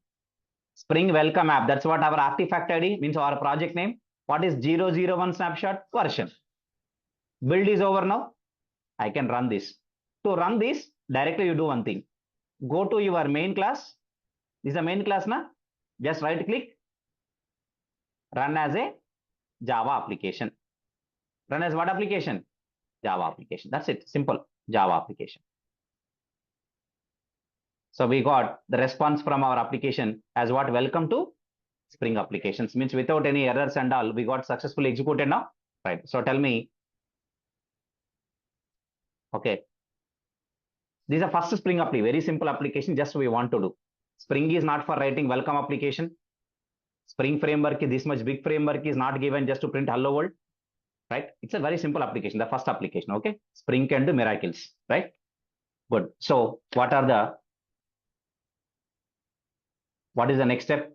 Spring Welcome App. That's what our artifact ID means, our project name. What is 001 snapshot version? Build is over now. I can run this. To run this, directly you do one thing. Go to your main class. This is the main class, na? Just right click. Run as a Java application. Run as what application? Java application. That's it. Simple. Java application. So we got the response from our application as what? Welcome to Spring applications. Means without any errors and all, we got successfully executed now. Right. So tell me. Okay. This is a first Spring appli. Very simple application. Just we want to do. Spring is not for writing welcome application. Spring framework, this much big framework is not given just to print hello world. Right. It's a very simple application. The first application. Okay. Spring can do miracles. Right. Good. So what is the next step?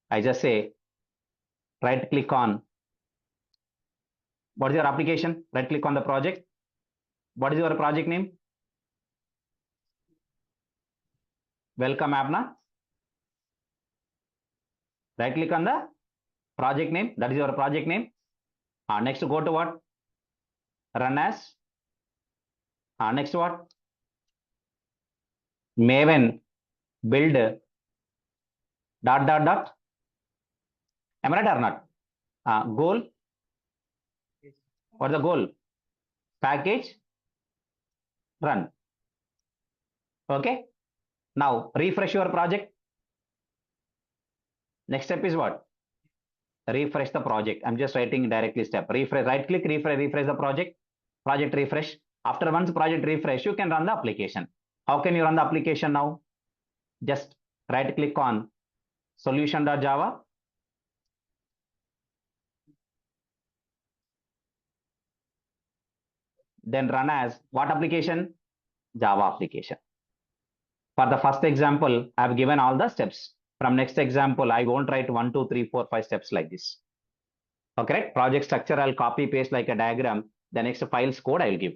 I just say, right click on, what is your application? Right click on the project. What is your project name? Welcome app, na? Right click on the project name. That is your project name. Next go to what? Run as. Next what? Maven build dot. Am I right or not? Goal. What is the goal? Package run. Okay. Now refresh your project. Next step is what? Refresh the project. I'm just writing directly step. Refresh, right click, refresh the project. Project refresh. After once project refresh, you can run the application. How can you run the application now? Just right click on solution.java. Then run as what application? Java application. For the first example, I have given all the steps. From next example, I won't write 1, 2, 3, 4, 5 steps like this. Okay, project structure, I'll copy paste like a diagram. The next files code I'll give.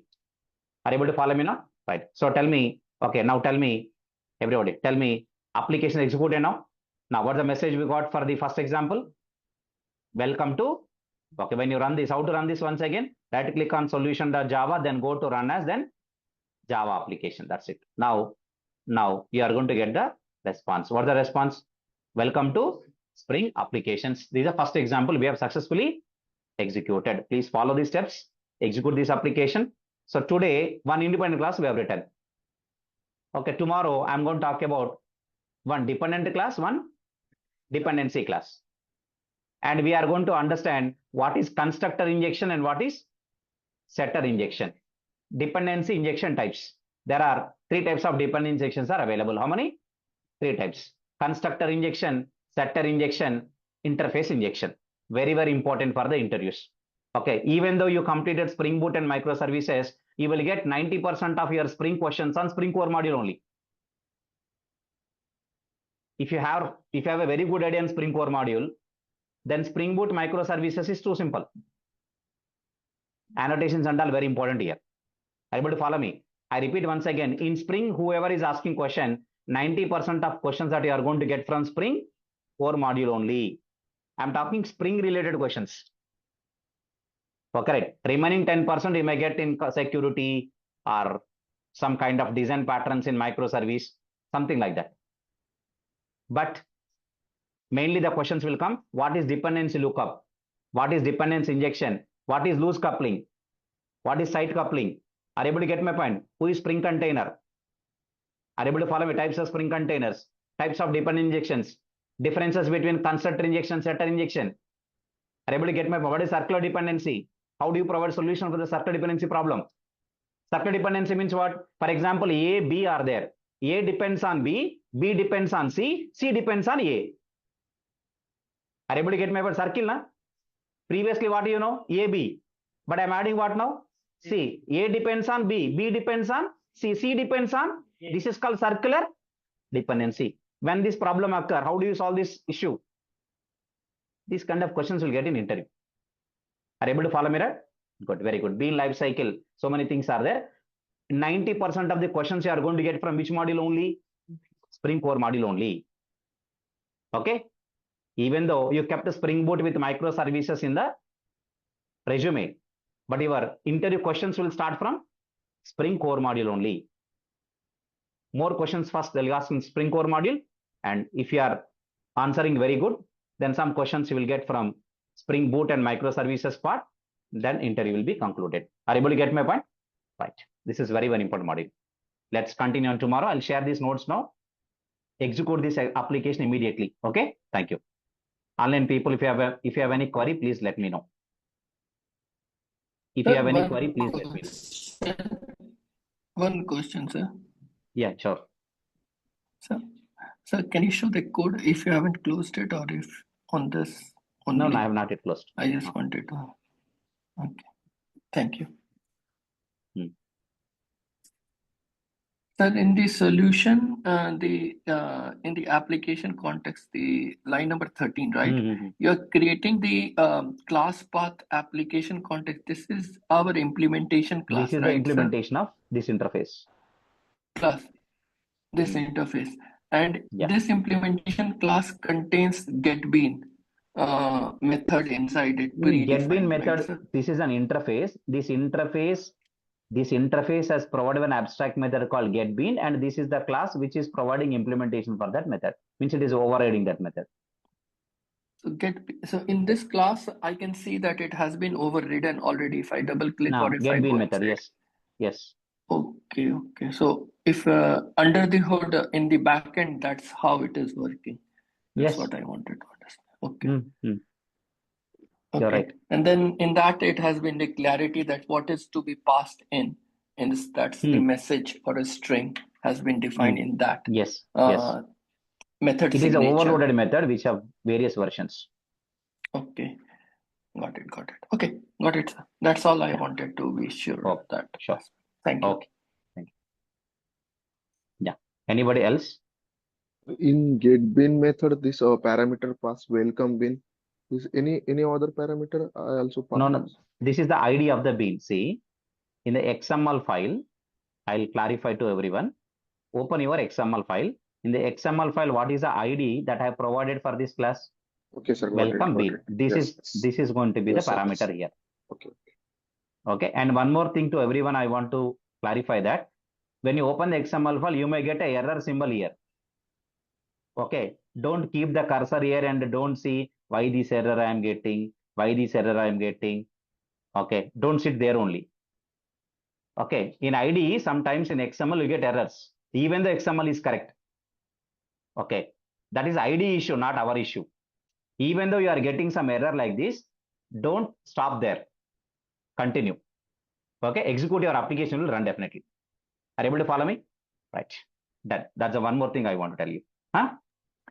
Are you able to follow me now? Right. So tell me, okay, now tell me, everybody, tell me, application executed now. Now, what's the message we got for the first example? Welcome to, okay, when you run this, how to run this once again? Right click on solution.java, then go to run as, then Java application. That's it. Now you are going to get the response. What's the response? Welcome to Spring applications. This is the first example we have successfully executed. Please follow these steps, execute this application. So today, one independent class we have written. Okay, tomorrow I'm going to talk about one dependent class, one dependency class. And we are going to understand what is constructor injection and what is setter injection. Dependency injection types. There are 3 types of dependency injections are available. How many? 3 types. Constructor injection, setter injection, interface injection. Very, very important for the interviews. Okay, even though you completed Spring Boot and microservices, you will get 90% of your Spring questions on Spring Core module only. If you have a very good idea on Spring Core module, then Spring Boot microservices is too simple. Annotations and all very important here. Are you able to follow me? I repeat once again, in Spring, whoever is asking question, 90% of questions that you are going to get from Spring Core module only. I'm talking Spring related questions. Okay, right. Remaining 10% you may get in security or some kind of design patterns in microservice, something like that. But mainly the questions will come, what is dependency lookup? What is dependence injection? What is loose coupling? What is side coupling? Are you able to get my point? Who is spring container? Are you able to follow me? Types of spring containers, types of dependent injections, differences between constructor injection, setter injection. Are you able to get my point? What is circular dependency? How do you provide solution for the circular dependency problem? Circular dependency means what? For example, A, B are there. A depends on B, B depends on C, C depends on A. Are you able to get my point? Circle, na? Previously, what do you know? A, B. But I'm adding what now? C. A depends on B, B depends on C, C depends on. This is called circular dependency. When this problem occur, how do you solve this issue? These kind of questions will get in interview. Are you able to follow me, right? Good, very good. Bean life cycle, so many things are there. 90% of the questions you are going to get from which module only? Spring Core module only. Okay. Even though you kept a Spring Boot with microservices in the resume, but your interview questions will start from Spring Core module only. More questions first they'll ask in Spring Core module, and if you are answering very good, then some questions you will get from Spring Boot and microservices part, then interview will be concluded. Are you able to get my point? Right. This is very, very important module. Let's continue on tomorrow. I'll share these notes now. Execute this application immediately. Okay. Thank you. Online people, if you have any query, please let me know. If you have any query, please let me know. One question, sir. Yeah, sure. Sir, can you show the code if you haven't closed it, or if on this only? No, I have not yet closed. I just wanted to. Okay. Thank you. Sir, in the solution, in the application context, the line number 13, right? You're creating the class path application context. This is our implementation class. This is right, the implementation of this interface. Class, this interface. And this implementation class contains getBean method inside it. GetBean method, right, this is an interface. This interface has provided an abstract method called getBean, and this is the class which is providing implementation for that method. Means it is overriding that method. So in this class, I can see that it has been overridden already. If I double click or if I go method, yes. Okay. So if under the hood in the backend, that's how it is working. That's what I wanted to understand. Okay. Okay. You're right. And then in that, it has been the clarity that what is to be passed in this, that's the message or a string has been defined in that. Yes. Method it signature. Is an overloaded method which have various versions. Okay. Got it. Okay. Got it, sir. That's all I wanted to be sure of that. Sure. Thank you. Okay. Thank you. Yeah. Anybody else? In getBean method, this parameter pass welcome bean. Is any other parameter I also pass? No. This is the ID of the bean. See, in the XML file, I'll clarify to everyone. Open your XML file. In the XML file, what is the ID that I have provided for this class? Okay, sir. Welcome bean. This is going to be the parameter here. Okay. And one more thing to everyone, I want to clarify that when you open the XML file, you may get an error symbol here. Okay. Don't keep the cursor here and don't see why this error I am getting, Okay. Don't sit there only. Okay. In IDE, sometimes in XML, you get errors. Even the XML is correct. Okay. That is IDE issue, not our issue. Even though you are getting some error like this, don't stop there. Continue. Okay. Execute your application will run definitely. Are you able to follow me? Right. That's the one more thing I want to tell you.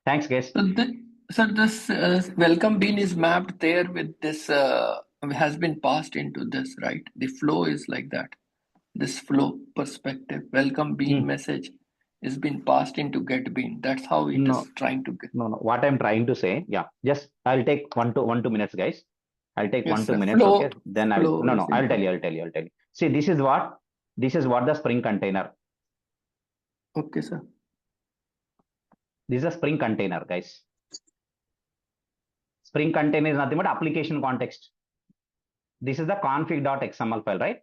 Thanks, guys. So this welcome bean is mapped there with this, has been passed into this, right? The flow is like that. This flow perspective, welcome bean message is been passed into getBean. That's how it is trying to get. No. What I'm trying to say, just I'll take 1 to 2 minutes, guys. I'll take 1 to 2 minutes. Flow, okay. Then I'll tell you. See, this is what the Spring container. Okay, sir. This is a Spring container, guys. Spring container is nothing but application context. This is the config.xml file, right?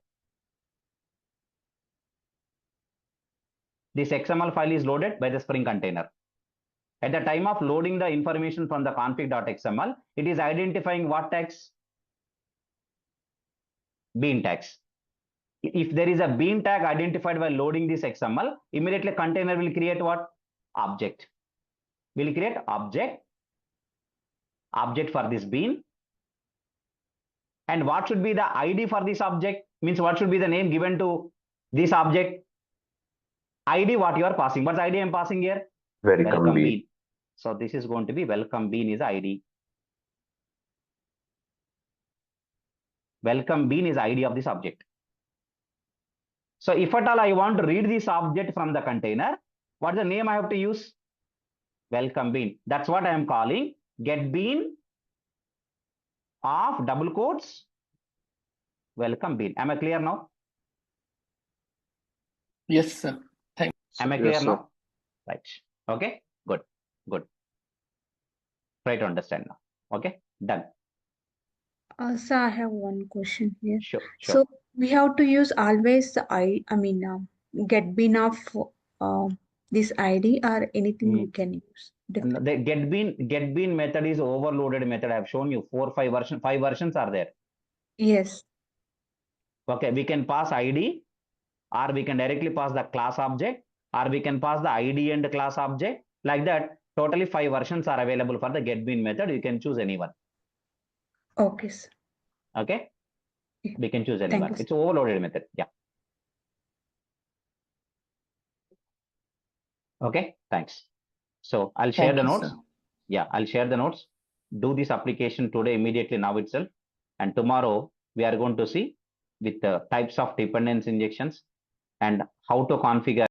This XML file is loaded by the Spring container. At the time of loading the information from the config.xml, it is identifying what tags? bean tags. If there is a bean tag identified while loading this XML, immediately container will create what? Object. Will create object for this bean. And what should be the ID for this object? Means what should be the name given to this object? ID what you are passing. What's ID I'm passing here? Welcome bean. bean. So this is going to be welcome bean is ID. Welcome bean is ID of this object. So if at all I want to read this object from the container, what's the name I have to use? Welcome bean. That's what I am calling get bean of double quotes welcome bean. Am I clear now? Yes, sir. Am I Yes, clear sir. now? Right. Okay. Good. Try to understand now. Okay. Done. Sir, I have one question here. Sure. So we have to use always get bin of this ID or anything we can use. And the get bean method is overloaded method. I have shown you 5 versions are there. Yes. Okay, we can pass ID, or we can directly pass the class object, or we can pass the ID and the class object. Like that, totally 5 versions are available for the get bean method. You can choose anyone. Okay, sir. Okay, Yeah. we can choose Thank anyone. you, sir. It's overloaded method. Yeah. Okay, thanks. So I'll share Thank the you, notes. sir. Yeah, I'll share the notes. Do this application today immediately now itself, and tomorrow we are going to see with the types of dependence injections and how to configure